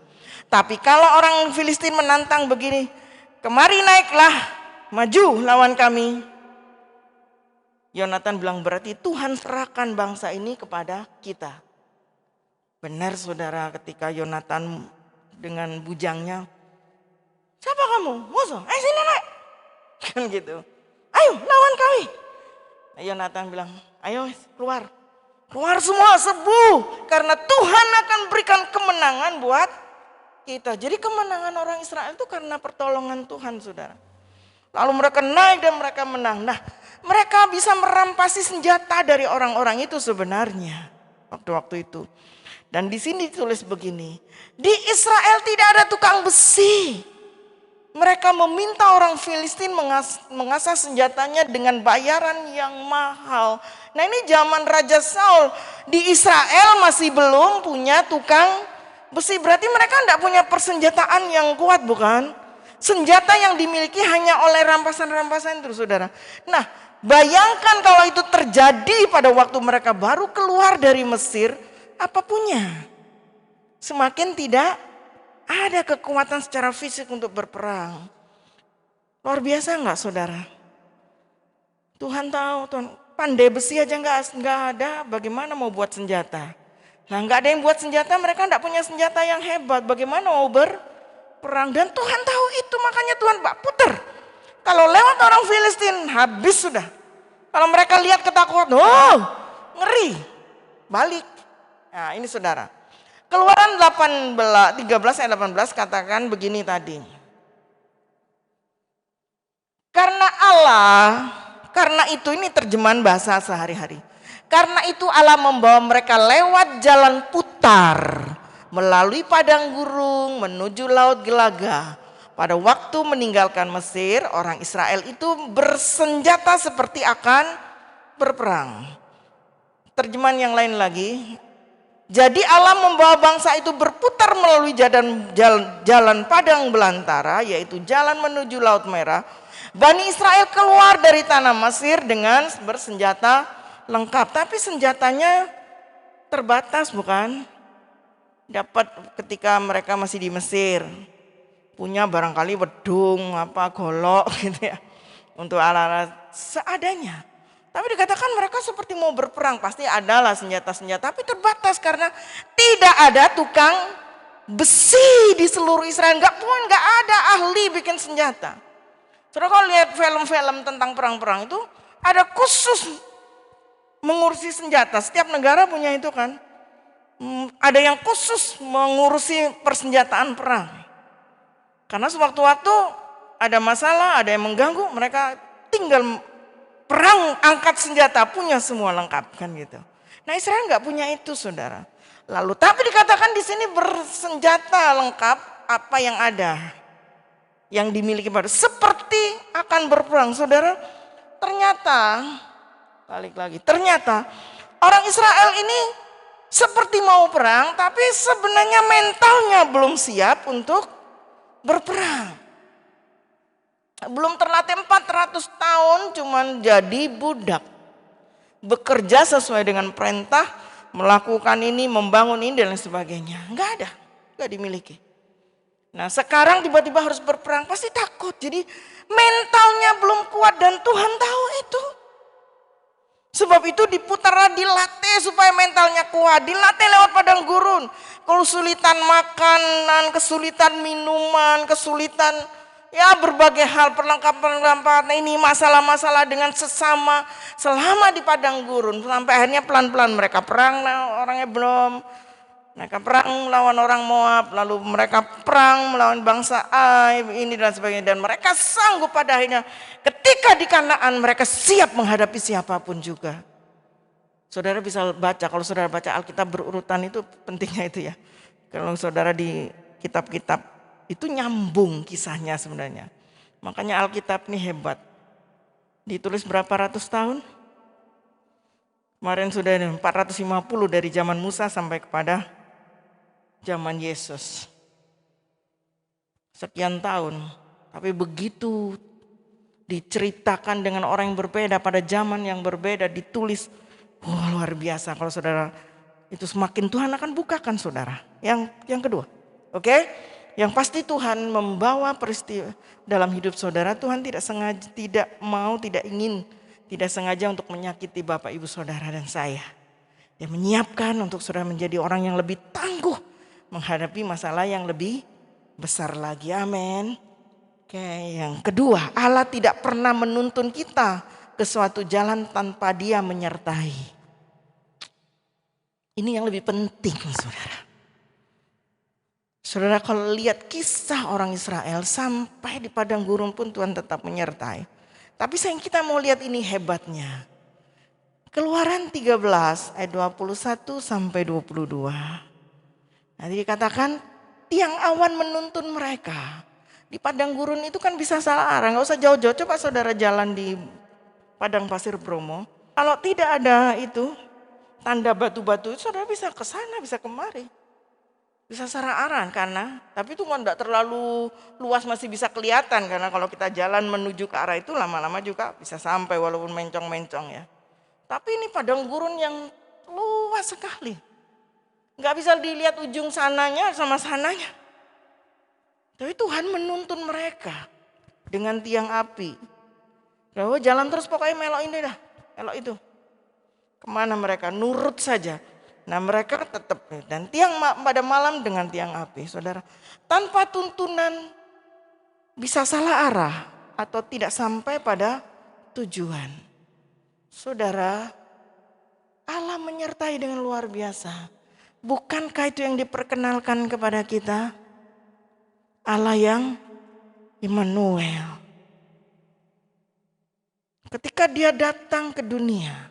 Tapi kalau orang Filistin menantang begini, kemari naiklah, maju lawan kami. Yonatan bilang berarti Tuhan serahkan bangsa ini kepada kita. Benar saudara, ketika Yonatan dengan bujangnya, siapa kamu? Musuh? Ayo sini naik. Kan gitu. Ayo lawan kami. Nah, Yonatan bilang, ayo keluar. Keluar semua, serbu. Karena Tuhan akan berikan kemenangan buat kita. Jadi kemenangan orang Israel itu karena pertolongan Tuhan, saudara. Lalu mereka naik dan mereka menang. Nah, mereka bisa merampasi senjata dari orang-orang itu sebenarnya waktu-waktu itu. Dan di sini ditulis begini, di Israel tidak ada tukang besi. Mereka meminta orang Filistin mengasah senjatanya dengan bayaran yang mahal. Nah ini zaman Raja Saul, di Israel masih belum punya tukang besi. Berarti mereka tidak punya persenjataan yang kuat, bukan? Senjata yang dimiliki hanya oleh rampasan-rampasan itu, saudara. Nah, bayangkan kalau itu terjadi pada waktu mereka baru keluar dari Mesir, apa punya? Semakin tidak ada kekuatan secara fisik untuk berperang. Luar biasa enggak, saudara? Tuhan tahu, Tuhan pandai besi aja enggak ada, bagaimana mau buat senjata? Nah, enggak ada yang buat senjata, mereka enggak punya senjata yang hebat, bagaimana mau berperang? Dan Tuhan tahu itu, makanya Tuhan putar. Kalau lewat orang Filistin, habis sudah. Kalau mereka lihat ketakutan, oh ngeri, balik. Nah ini saudara, Keluaran 13 ayat 18 katakan begini tadi. Karena itu ini terjemahan bahasa sehari-hari. Karena itu Allah membawa mereka lewat jalan putar, melalui padang gurun menuju laut Gelaga. Pada waktu meninggalkan Mesir, orang Israel itu bersenjata seperti akan berperang. Terjemahan yang lain lagi. Jadi Allah membawa bangsa itu berputar melalui jalan padang belantara, yaitu jalan menuju Laut Merah. Bani Israel keluar dari tanah Mesir dengan bersenjata lengkap. Tapi senjatanya terbatas, bukan? Dapat ketika mereka masih di Mesir. Punya barangkali wedung, golok gitu ya. Untuk alat-alat seadanya. Tapi dikatakan mereka seperti mau berperang. Pasti adalah senjata-senjata, tapi terbatas karena tidak ada tukang besi di seluruh Israel. Enggak ada ahli bikin senjata. Saudara kalau lihat film-film tentang perang-perang itu, ada khusus mengurusi senjata. Setiap negara punya itu kan. Ada yang khusus mengurusi persenjataan perang. Karena sewaktu-waktu ada masalah, ada yang mengganggu, mereka tinggal perang, angkat senjata, punya semua lengkap kan gitu. Nah Israel nggak punya itu, saudara. Lalu tapi dikatakan di sini bersenjata lengkap apa yang ada, yang dimiliki pada seperti akan berperang, saudara. Ternyata balik lagi, ternyata orang Israel ini seperti mau perang, tapi sebenarnya mentalnya belum siap untuk berperang. Belum terlatih 400 tahun cuman jadi budak. Bekerja sesuai dengan perintah, melakukan ini, membangun ini dan lain sebagainya. Enggak ada, enggak dimiliki. Nah sekarang tiba-tiba harus berperang, pasti takut. Jadi mentalnya belum kuat dan Tuhan tahu itu. Sebab itu diputar, dilatih supaya mentalnya kuat. Dilatih lewat padang gurun. Kesulitan makanan, kesulitan minuman, kesulitan ya berbagai hal, perlengkapan ini, masalah-masalah dengan sesama selama di padang gurun. Sampai akhirnya pelan-pelan mereka perang, nah, orangnya belum. Mereka perang melawan orang Moab, lalu mereka perang melawan bangsa Ai, ini dan sebagainya. Dan mereka sanggup pada akhirnya ketika di Kanaan mereka siap menghadapi siapapun juga. Saudara bisa baca, kalau saudara baca Alkitab berurutan itu pentingnya itu ya. Kalau saudara di kitab-kitab itu nyambung kisahnya sebenarnya. Makanya Alkitab ini hebat. Ditulis berapa ratus tahun? Kemarin sudah 450 dari zaman Musa sampai kepada zaman Yesus. Sekian tahun. Tapi begitu diceritakan dengan orang yang berbeda pada zaman yang berbeda, ditulis. Luar biasa kalau saudara. Itu semakin Tuhan akan bukakan saudara. Yang kedua. Oke? Yang pasti Tuhan membawa peristiwa dalam hidup saudara. Tuhan tidak sengaja, tidak ingin, tidak sengaja untuk menyakiti Bapak Ibu saudara dan saya. Dia menyiapkan untuk saudara menjadi orang yang lebih tangguh menghadapi masalah yang lebih besar lagi. Amin. Oke, yang kedua, Allah tidak pernah menuntun kita ke suatu jalan tanpa Dia menyertai. Ini yang lebih penting, saudara. Saudara kalau lihat kisah orang Israel sampai di padang gurun pun Tuhan tetap menyertai. Tapi sayang kita mau lihat ini hebatnya. Keluaran 13 ayat 21 sampai 22. Nanti dikatakan tiang awan menuntun mereka. Di padang gurun itu kan bisa salah arah. Gak usah jauh-jauh, coba saudara jalan di padang pasir Bromo. Kalau tidak ada itu tanda batu-batu, saudara bisa ke sana, bisa kemari. Bisa salah arah karena, tapi itu tidak terlalu luas, masih bisa kelihatan. Karena kalau kita jalan menuju ke arah itu lama-lama juga bisa sampai walaupun mencong-mencong ya. Tapi ini padang gurun yang luas sekali. Gak bisa dilihat ujung sananya sama sananya. Tapi Tuhan menuntun mereka dengan tiang api. Lalu jalan terus pokoknya melok ini dah, melok itu. Kemana mereka? Nurut saja. Nah mereka tetap, dan tiang pada malam dengan tiang api. Saudara, tanpa tuntunan bisa salah arah atau tidak sampai pada tujuan. Saudara, Allah menyertai dengan luar biasa. Bukankah itu yang diperkenalkan kepada kita? Allah yang Immanuel. Ketika Dia datang ke dunia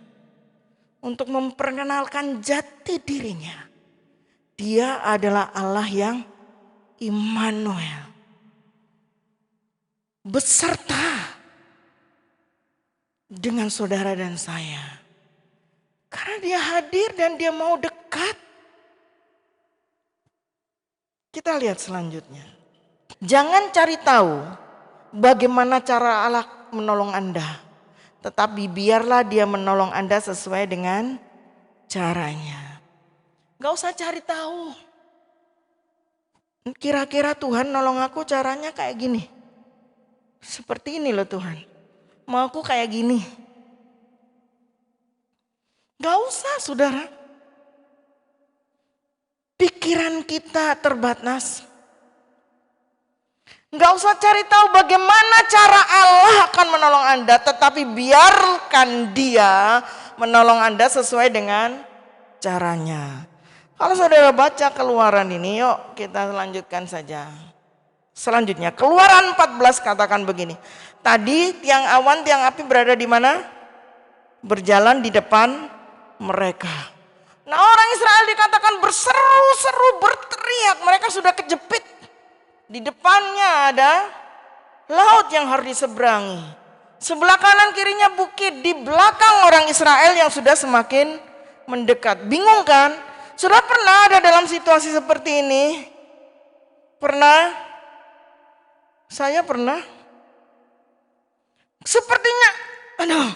untuk memperkenalkan jati dirinya, Dia adalah Allah yang Immanuel. Beserta dengan saudara dan saya. Karena Dia hadir dan Dia mau dekat. Kita lihat selanjutnya. Jangan cari tahu bagaimana cara Allah menolong Anda. Tetapi biarlah Dia menolong Anda sesuai dengan caranya. Gak usah cari tahu. Kira-kira Tuhan nolong aku caranya kayak gini. Seperti ini loh Tuhan. Mau aku kayak gini. Gak usah saudara. Pikiran kita terbatas. Gak usah cari tahu bagaimana cara Allah akan menolong Anda. Tetapi biarkan Dia menolong Anda sesuai dengan caranya. Kalau saudara baca Keluaran ini, yuk kita lanjutkan saja. Selanjutnya Keluaran 14 katakan begini. Tadi tiang awan, tiang api berada di mana? Berjalan di depan mereka. Nah orang Israel dikatakan berseru-seru, berteriak. Mereka sudah kejepit. Di depannya ada laut yang harus diseberangi. Sebelah kanan kirinya bukit. Di belakang orang Israel yang sudah semakin mendekat. Bingung kan? Sudah pernah ada dalam situasi seperti ini? Pernah? Saya pernah. Sepertinya, aduh,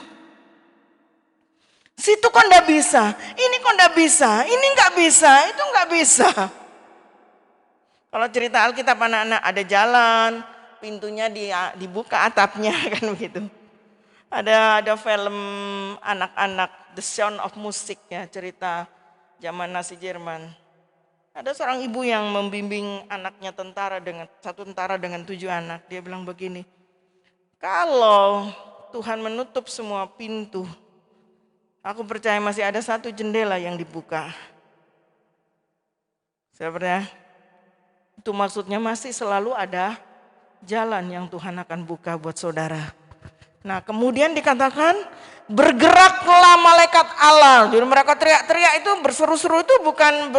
situ kok enggak bisa, ini kok enggak bisa, ini enggak bisa, itu enggak bisa. Kalau cerita Alkitab anak-anak, ada jalan, pintunya dibuka atapnya kan begitu. Ada film anak-anak The Sound of Music ya, cerita zaman Nazi Jerman. Ada seorang ibu yang membimbing anaknya satu tentara dengan 7 anak. Dia bilang begini, kalau Tuhan menutup semua pintu, aku percaya masih ada satu jendela yang dibuka. Sebenarnya itu maksudnya masih selalu ada jalan yang Tuhan akan buka buat saudara. Nah kemudian dikatakan bergeraklah malaikat Allah. Jadi mereka teriak-teriak itu, berseru-seru itu bukan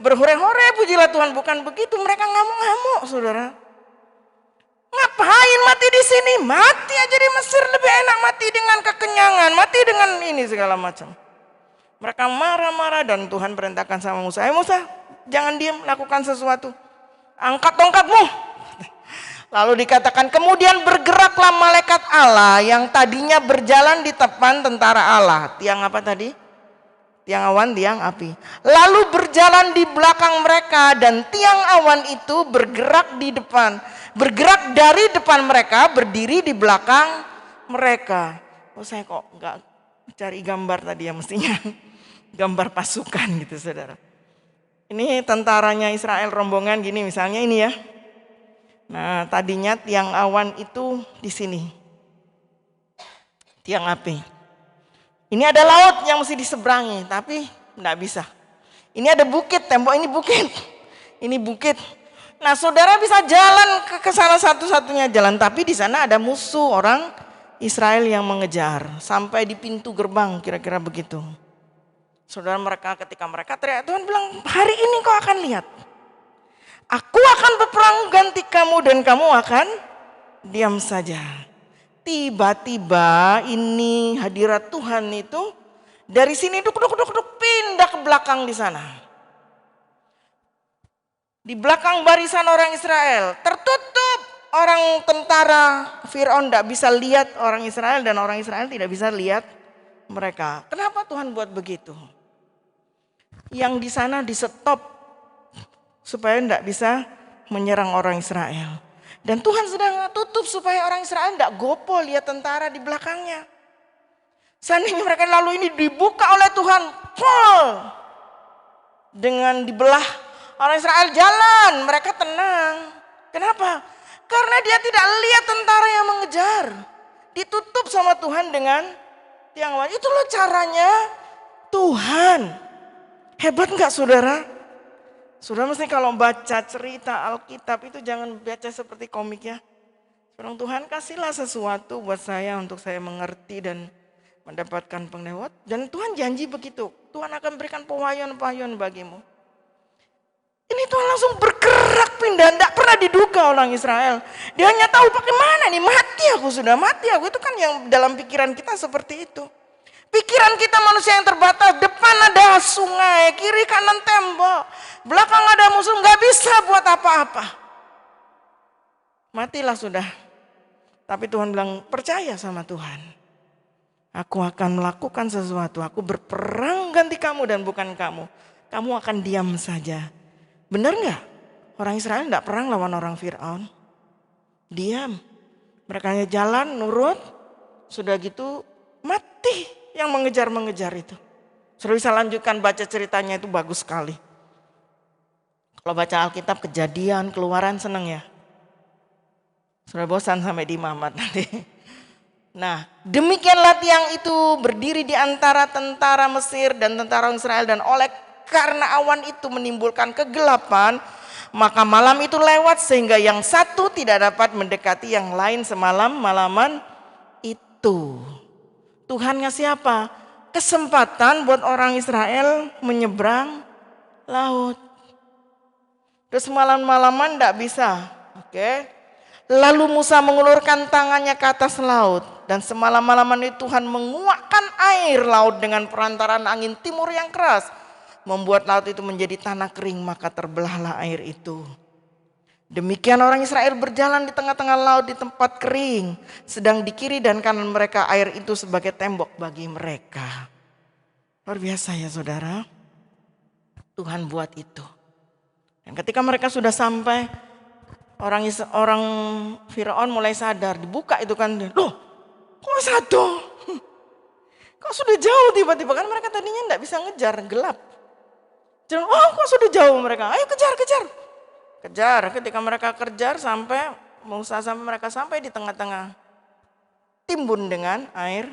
berhore-hore pujilah Tuhan, bukan begitu. Mereka ngamuk-ngamuk saudara. Ngapain mati di sini? Mati aja di Mesir, lebih enak mati dengan kekenyangan, mati dengan ini segala macam. Mereka marah-marah dan Tuhan perintahkan sama Musa, Musa jangan diam, lakukan sesuatu. Angkat tongkatmu. Lalu dikatakan kemudian bergeraklah malaikat Allah yang tadinya berjalan di depan tentara Allah. Tiang apa tadi? Tiang awan, tiang api. Lalu berjalan di belakang mereka dan tiang awan itu bergerak di depan. Bergerak dari depan mereka, berdiri di belakang mereka. Oh saya kok enggak cari gambar tadi ya mestinya. Gambar pasukan gitu saudara. Ini tentaranya Israel rombongan gini misalnya ini ya. Nah tadinya tiang awan itu di sini. Tiang api. Ini ada laut yang mesti diseberangi tapi enggak bisa. Ini ada bukit, tembok ini bukit. Ini bukit. Nah saudara bisa jalan ke salah satu-satunya jalan. Tapi di sana ada musuh orang Israel yang mengejar. Sampai di pintu gerbang kira-kira begitu. Saudara ketika mereka teriak, Tuhan bilang hari ini kau akan lihat. Aku akan berperang ganti kamu dan kamu akan diam saja. Tiba-tiba ini hadirat Tuhan itu dari sini duk pindah ke belakang di sana. Di belakang barisan orang Israel tertutup, orang tentara Firaun tidak bisa lihat orang Israel dan orang Israel tidak bisa lihat mereka. Kenapa Tuhan buat begitu? Yang di sana di stop supaya tidak bisa menyerang orang Israel. Dan Tuhan sedang tutup supaya orang Israel tidak gopo lihat tentara di belakangnya. Seandainya mereka lalu ini dibuka oleh Tuhan, full dengan dibelah, orang Israel jalan, mereka tenang. Kenapa? Karena dia tidak lihat tentara yang mengejar. Ditutup sama Tuhan dengan tiang awan. Itu loh caranya Tuhan. Hebat enggak saudara? Saudara mesti kalau baca cerita Alkitab itu jangan baca seperti komik ya. Firman Tuhan kasihlah sesuatu buat saya untuk saya mengerti dan mendapatkan pengnewat. Dan Tuhan janji begitu. Tuhan akan berikan pewahyuan-pewahyuan bagimu. Ini Tuhan langsung bergerak pindah. Tidak pernah diduga orang Israel. Dia hanya tahu bagaimana nih, mati aku sudah mati aku. Itu kan yang dalam pikiran kita seperti itu. Pikiran kita manusia yang terbatas, depan ada sungai, kiri kanan tembok, belakang ada musuh, nggak bisa buat apa-apa. Matilah sudah. Tapi Tuhan bilang, percaya sama Tuhan. Aku akan melakukan sesuatu, aku berperang ganti kamu dan bukan kamu. Kamu akan diam saja. Benar nggak? Orang Israel nggak perang lawan orang Firaun. Diam. Mereka hanya jalan, nurut, sudah gitu mati. Yang mengejar-mengejar itu. Sudah bisa lanjutkan baca ceritanya itu bagus sekali. Kalau baca Alkitab Kejadian, Keluaran seneng ya. Sudah bosan sampai di Mamat nanti. Nah demikianlah tiang itu berdiri di antara tentara Mesir dan tentara Israel. Dan oleh karena awan itu menimbulkan kegelapan, maka malam itu lewat sehingga yang satu tidak dapat mendekati yang lain semalam-malaman itu. Tuhan ngasih apa? Kesempatan buat orang Israel menyeberang laut. Terus malam-malaman tidak bisa. Oke. Lalu Musa mengulurkan tangannya ke atas laut. Dan semalam-malaman itu Tuhan menguakkan air laut dengan perantaraan angin timur yang keras. membuat laut itu menjadi tanah kering, maka terbelahlah air itu. Demikian orang Israel berjalan di tengah-tengah laut di tempat kering, sedang di kiri dan kanan mereka air itu sebagai tembok bagi mereka. Luar biasa ya saudara, Tuhan buat itu. Dan ketika mereka sudah sampai, orang Firaun mulai sadar, dibuka itu kan, loh kok satu? Kok sudah jauh tiba-tiba, kan mereka tadinya enggak bisa ngejar, gelap. Jadi, oh kok sudah jauh mereka, ayo kejar. Kejar, ketika mereka kejar sampai mereka sampai di tengah-tengah, timbun dengan air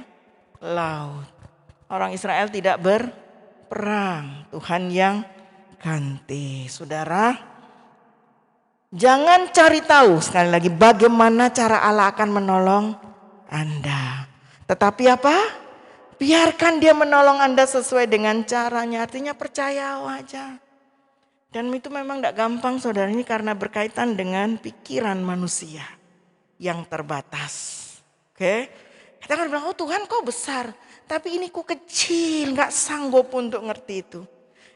laut. Orang Israel tidak berperang, Tuhan yang ganti. Saudara, jangan cari tahu sekali lagi bagaimana cara Allah akan menolong Anda. Tetapi apa? Biarkan dia menolong Anda sesuai dengan caranya, artinya percaya aja. Dan itu memang tidak gampang saudara, ini karena berkaitan dengan pikiran manusia yang terbatas. Oke, kita akan bilang, oh Tuhan kau besar, tapi ini ku kecil, gak sanggup untuk ngerti itu.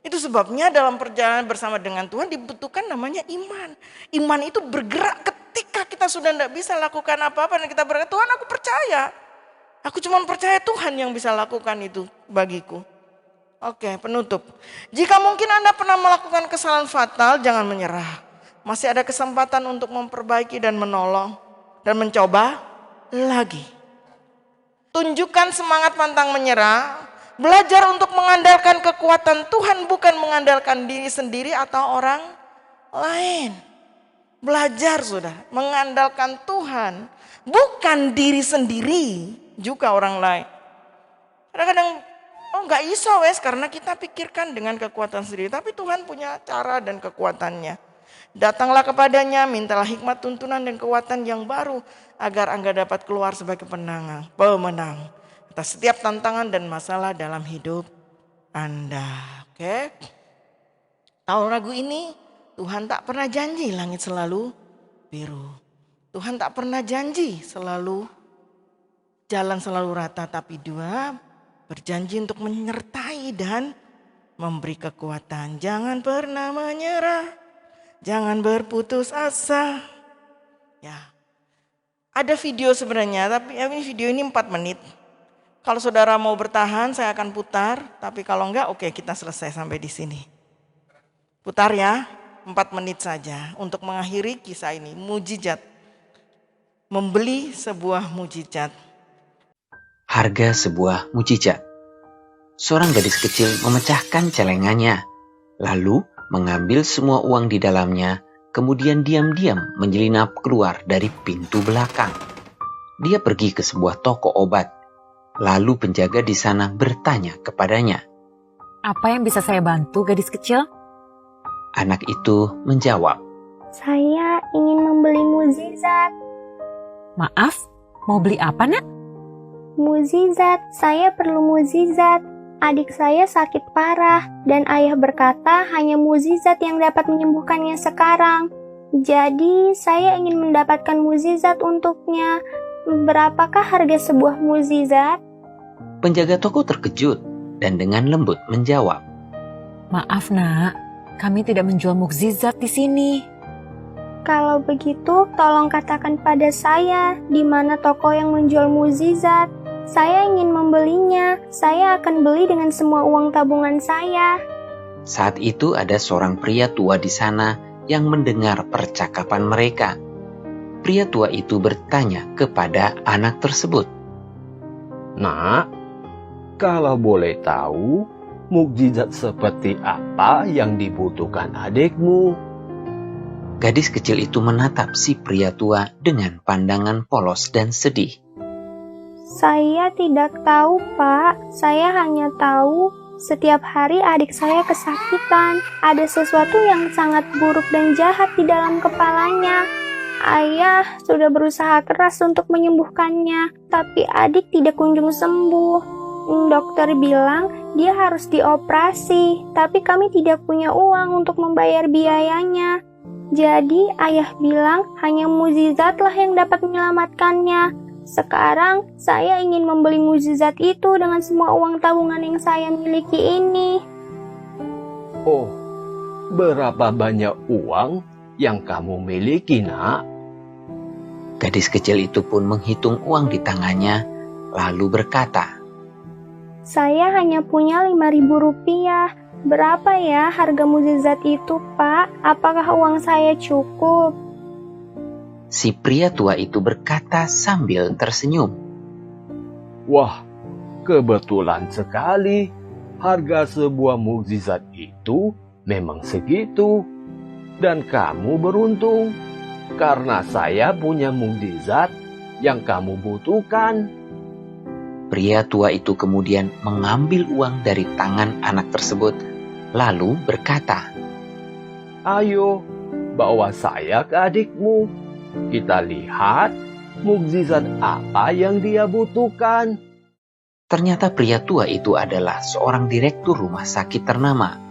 Itu sebabnya dalam perjalanan bersama dengan Tuhan dibutuhkan namanya iman. Iman itu bergerak ketika kita sudah tidak bisa lakukan apa-apa dan kita berkata, Tuhan aku percaya. Aku cuma percaya Tuhan yang bisa lakukan itu bagiku. Oke, penutup. Jika mungkin Anda pernah melakukan kesalahan fatal, jangan menyerah. Masih ada kesempatan untuk memperbaiki dan menolong dan mencoba lagi. Tunjukkan semangat pantang menyerah. Belajar untuk mengandalkan kekuatan Tuhan, bukan mengandalkan diri sendiri atau orang lain. Belajar sudah mengandalkan Tuhan, bukan diri sendiri, juga orang lain. Kadang-kadang nggak iso wes karena kita pikirkan dengan kekuatan sendiri, tapi Tuhan punya cara dan kekuatannya. Datanglah kepadanya, mintalah hikmat, tuntunan dan kekuatan yang baru agar Anda dapat keluar sebagai pemenang atas setiap tantangan dan masalah dalam hidup Anda. Oke. Tahu lagu ini? Tuhan tak pernah janji langit selalu biru. Tuhan tak pernah janji jalan selalu rata, tapi Dia berjanji untuk menyertai dan memberi kekuatan. Jangan pernah menyerah, jangan berputus asa. Ya, ada video sebenarnya, tapi ini video ini 4 menit. Kalau saudara mau bertahan, saya akan putar. Tapi kalau enggak, oke kita selesai sampai di sini. Putar ya, 4 menit saja untuk mengakhiri kisah ini. Mujizat, membeli sebuah mujizat. Harga sebuah mujizat. Seorang gadis kecil memecahkan celengannya, lalu mengambil semua uang di dalamnya, kemudian diam-diam menyelinap keluar dari pintu belakang. Dia pergi ke sebuah toko obat, lalu penjaga di sana bertanya kepadanya, "Apa yang bisa saya bantu, gadis kecil?" Anak itu menjawab, "Saya ingin membeli mukjizat." "Maaf, mau beli apa, Nak?" "Mukjizat, saya perlu mukjizat. Adik saya sakit parah dan ayah berkata hanya mukjizat yang dapat menyembuhkannya sekarang. Jadi saya ingin mendapatkan mukjizat untuknya. Berapakah harga sebuah mukjizat?" Penjaga toko terkejut dan dengan lembut menjawab, "Maaf, Nak, kami tidak menjual mukjizat di sini." "Kalau begitu, tolong katakan pada saya di mana toko yang menjual mukjizat. Saya ingin membelinya. Saya akan beli dengan semua uang tabungan saya." Saat itu ada seorang pria tua di sana yang mendengar percakapan mereka. Pria tua itu bertanya kepada anak tersebut, "Nak, kalau boleh tahu, mukjizat seperti apa yang dibutuhkan adikmu?" Gadis kecil itu menatap si pria tua dengan pandangan polos dan sedih. "Saya tidak tahu, Pak. Saya hanya tahu setiap hari adik saya kesakitan. Ada sesuatu yang sangat buruk dan jahat di dalam kepalanya. Ayah sudah berusaha keras untuk menyembuhkannya, tapi adik tidak kunjung sembuh. Dokter bilang dia harus dioperasi, tapi kami tidak punya uang untuk membayar biayanya. Jadi ayah bilang hanya mukjizatlah yang dapat menyelamatkannya. Sekarang saya ingin membeli mukjizat itu dengan semua uang tabungan yang saya miliki ini." Oh, berapa banyak uang yang kamu miliki, Nak? Gadis kecil itu pun menghitung uang di tangannya, lalu berkata, Saya hanya punya 5.000 rupiah. Berapa ya harga mukjizat itu, Pak? Apakah uang saya cukup? Si pria tua itu berkata sambil tersenyum. Wah, kebetulan sekali. Harga sebuah mukjizat itu memang segitu. Dan kamu beruntung, karena saya punya mukjizat yang kamu butuhkan. Pria tua itu kemudian mengambil uang dari tangan anak tersebut, lalu berkata, Ayo, bawa saya ke adikmu. Kita lihat mukjizat apa yang dia butuhkan. Ternyata pria tua itu adalah seorang direktur rumah sakit ternama.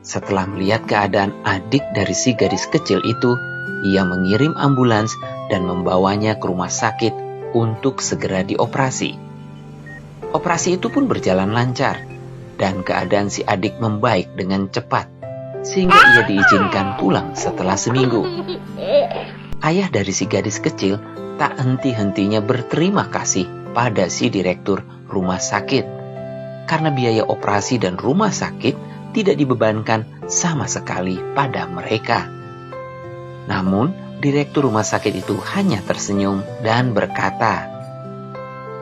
Setelah melihat keadaan adik dari si gadis kecil itu, ia mengirim ambulans dan membawanya ke rumah sakit untuk segera dioperasi. Operasi itu pun berjalan lancar, dan keadaan si adik membaik dengan cepat, sehingga ia diizinkan pulang setelah seminggu. Ayah dari si gadis kecil tak henti-hentinya berterima kasih pada si direktur rumah sakit, karena biaya operasi dan rumah sakit tidak dibebankan sama sekali pada mereka. Namun, direktur rumah sakit itu hanya tersenyum dan berkata,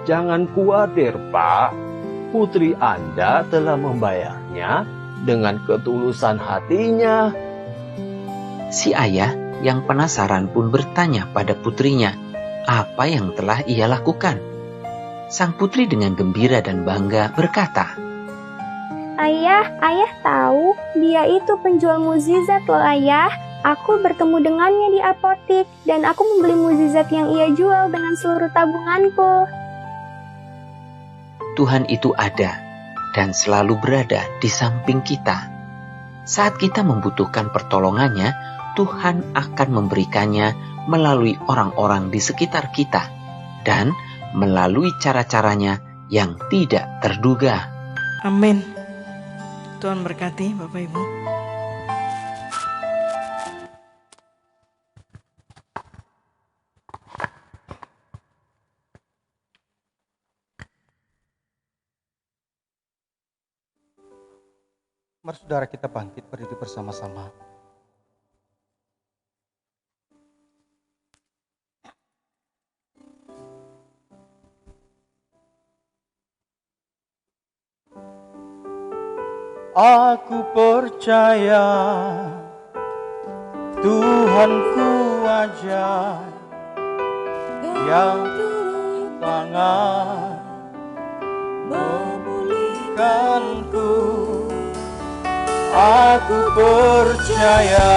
Jangan khawatir, Pak. Putri Anda telah membayarnya dengan ketulusan hatinya. Si ayah yang penasaran pun bertanya pada putrinya apa yang telah ia lakukan. Sang putri dengan gembira dan bangga berkata, Ayah tahu dia itu penjual mukjizat loh, Ayah. Aku bertemu dengannya di apotik dan aku membeli mukjizat yang ia jual dengan seluruh tabunganku. Tuhan itu ada dan selalu berada di samping kita. Saat kita membutuhkan pertolongannya, Tuhan akan memberikannya melalui orang-orang di sekitar kita dan melalui cara-caranya yang tidak terduga. Amin. Tuhan berkati Bapak Ibu. Mari saudara kita bangkit berdiri bersama-sama. Aku percaya Tuhanku ajaib yang sangat memulihkanku. Aku percaya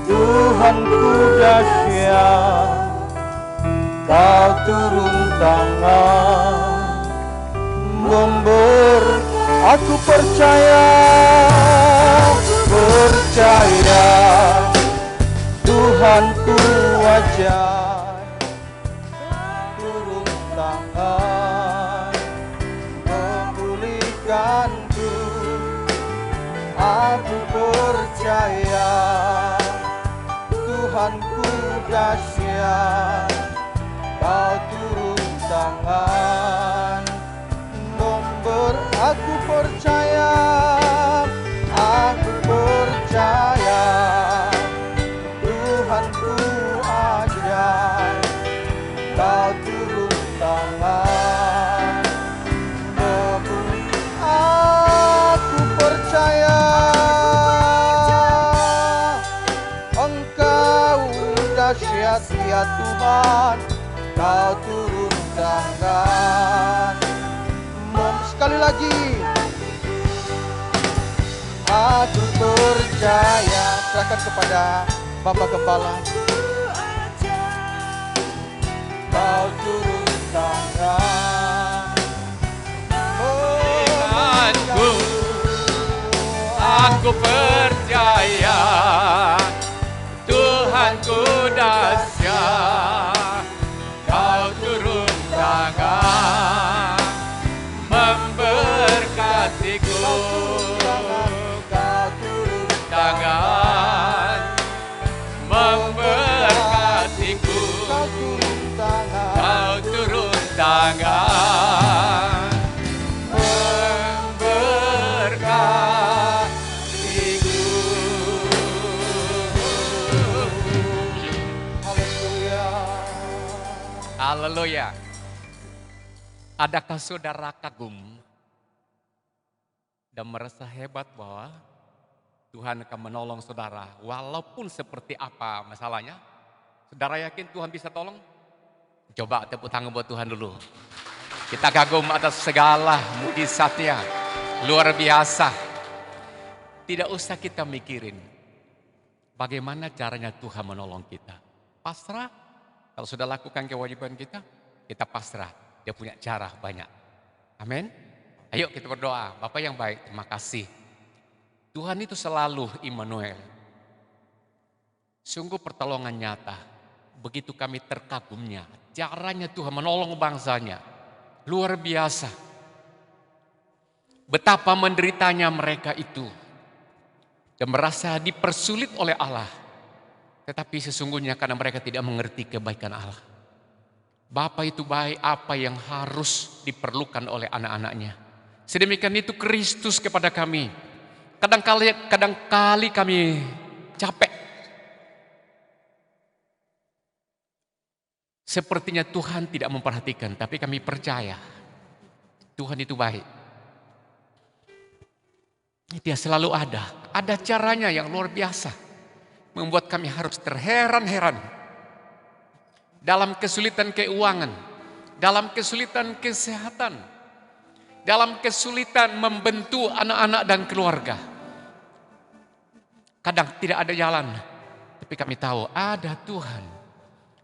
Tuhanku dahsyat, Kau turun tangan memberi. Aku percaya Tuhanku ajaib, turun tangan memulihkanku. Aku percaya Tuhanku dahsyat, Kau turun tangan member. Aku percaya Tuhanku ajaib, Kau turun tangan memulih. Aku percaya Engkau dahsyat ya Tuhan, Kau turun tangan. Sekali lagi, aku percaya. Serahkan kepada Bapak Gembala. Kau turun tangan. Imanku, aku percaya Tuhanku dahsyat, Kau turun tangan memberkatiku. tangan memberkatiku. Haleluya. Adakah saudara kagum dan merasa hebat bahwa Tuhan akan menolong saudara walaupun seperti apa masalahnya? Saudara yakin Tuhan bisa tolong? Coba tepuk tangan buat Tuhan dulu. Kita kagum atas segala mujizatnya. Luar biasa. Tidak usah kita mikirin bagaimana caranya Tuhan menolong kita. Pasrah. Kalau sudah lakukan kewajiban kita pasrah. Dia punya cara banyak. Amin. Ayo kita berdoa. Bapak yang baik, terima kasih. Tuhan itu selalu Immanuel. Sungguh pertolongan nyata. Begitu kami terkagumnya. Caranya Tuhan menolong bangsanya. Luar biasa. Betapa menderitanya mereka itu. Dan merasa dipersulit oleh Allah. Tetapi sesungguhnya karena mereka tidak mengerti kebaikan Allah. Bapa itu baik, apa yang harus diperlukan oleh anak-anaknya. Sedemikian itu Kristus kepada kami. Kadang-kali kami capek. Sepertinya Tuhan tidak memperhatikan, tapi kami percaya Tuhan itu baik. Dia selalu ada. Ada caranya yang luar biasa. Membuat kami harus terheran-heran. Dalam kesulitan keuangan, dalam kesulitan kesehatan, dalam kesulitan membentuk anak-anak dan keluarga. Kadang tidak ada jalan, tapi kami tahu ada Tuhan.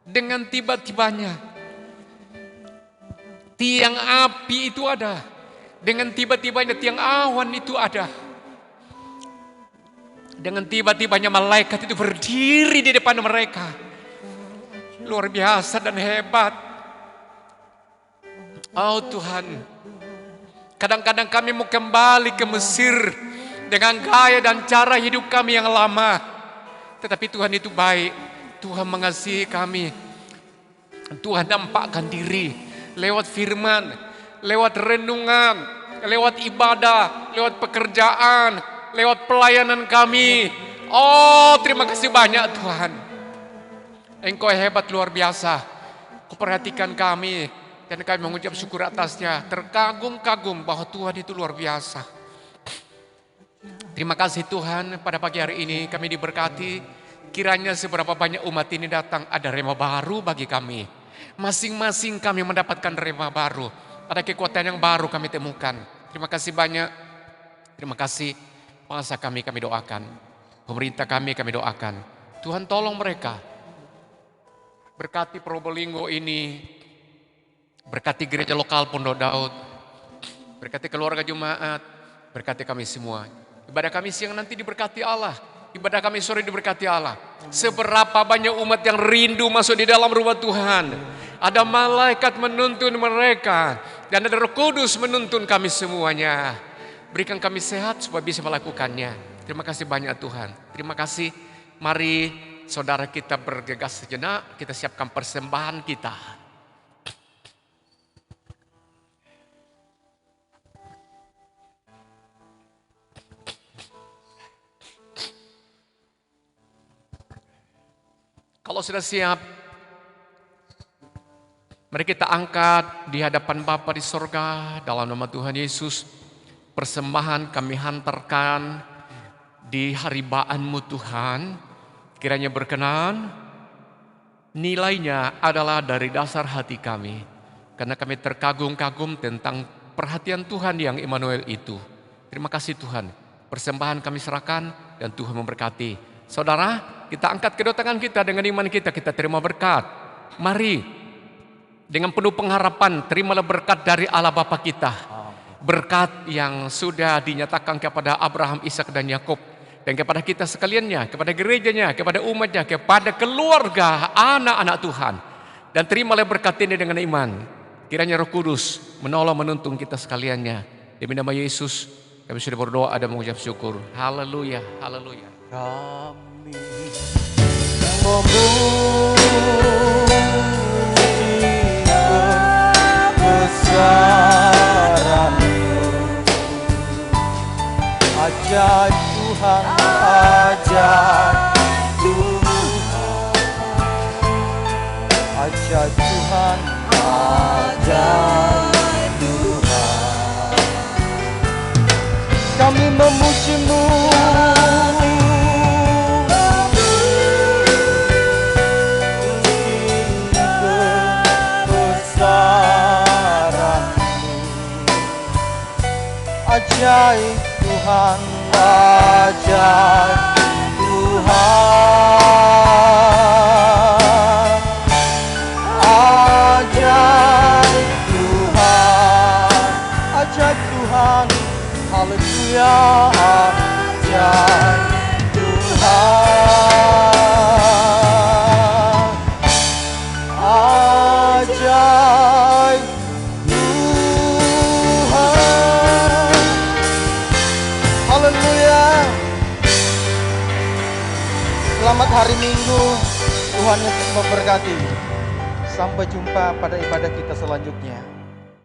Dengan tiba-tibanya, tiang api itu ada. Dengan tiba-tibanya tiang awan itu ada. Dengan tiba-tibanya malaikat itu berdiri di depan mereka. Luar biasa dan hebat. Oh Tuhan, kadang-kadang kami mau kembali ke Mesir dengan gaya dan cara hidup kami yang lama. Tetapi Tuhan itu baik. Tuhan mengasihi kami. Tuhan nampakkan diri lewat firman, lewat renungan, lewat ibadah, lewat pekerjaan, lewat pelayanan kami. Oh, terima kasih banyak Tuhan. Engkau hebat luar biasa. Kau perhatikan kami dan kami mengucap syukur atasnya. Terkagum-kagum bahwa Tuhan itu luar biasa. Terima kasih Tuhan, pada pagi hari ini kami diberkati. Kiranya seberapa banyak umat ini datang, ada rema baru bagi kami. Masing-masing kami mendapatkan rema baru. Ada kekuatan yang baru kami temukan. Terima kasih banyak. Terima kasih. Bangsa kami doakan. Pemerintah kami doakan. Tuhan tolong mereka. Berkati Probolinggo ini, berkati gereja lokal Pondok Daud, berkati keluarga jemaat, berkati kami semua. Ibadah kami siang nanti diberkati Allah, ibadah kami sore diberkati Allah. Seberapa banyak umat yang rindu masuk di dalam rumah Tuhan. Ada malaikat menuntun mereka, dan ada Roh Kudus menuntun kami semuanya. Berikan kami sehat supaya bisa melakukannya. Terima kasih banyak Tuhan. Terima kasih. Mari saudara kita bergegas sejenak, kita siapkan persembahan kita. Kalau sudah siap, mari kita angkat di hadapan Bapa di sorga dalam nama Tuhan Yesus. Persembahan kami hantarkan di haribaanmu Tuhan. Kiranya berkenan, nilainya adalah dari dasar hati kami. Karena kami terkagum-kagum tentang perhatian Tuhan yang Immanuel itu. Terima kasih Tuhan. Persembahan kami serahkan dan Tuhan memberkati. Saudara, kita angkat kedua tangan kita dengan iman kita terima berkat. Mari, dengan penuh pengharapan, terimalah berkat dari Allah Bapa kita. Berkat yang sudah dinyatakan kepada Abraham, Ishak dan Yakub. Dan kepada kita sekaliannya, kepada gerejanya, kepada umatnya, kepada keluarga anak-anak Tuhan. Dan terimalah berkat ini dengan iman. Kiranya Roh Kudus menolong menuntun kita sekaliannya. Demi nama Yesus kami sudah berdoa dan mengucap syukur. Haleluya, haleluya. Kami memuji Tuhan, ajaib Tuhan, ajaib Tuhan, ajaib Tuhan. Kami memuji-Mu, ajaib Tuhan, ajaib Tuhan, ajaib Tuhan, ajaib Tuhan, haleluya, ajaib Tuhan, ajaib haleluya. Selamat hari Minggu, Tuhan Yesus memberkati. Sampai jumpa pada ibadah kita selanjutnya.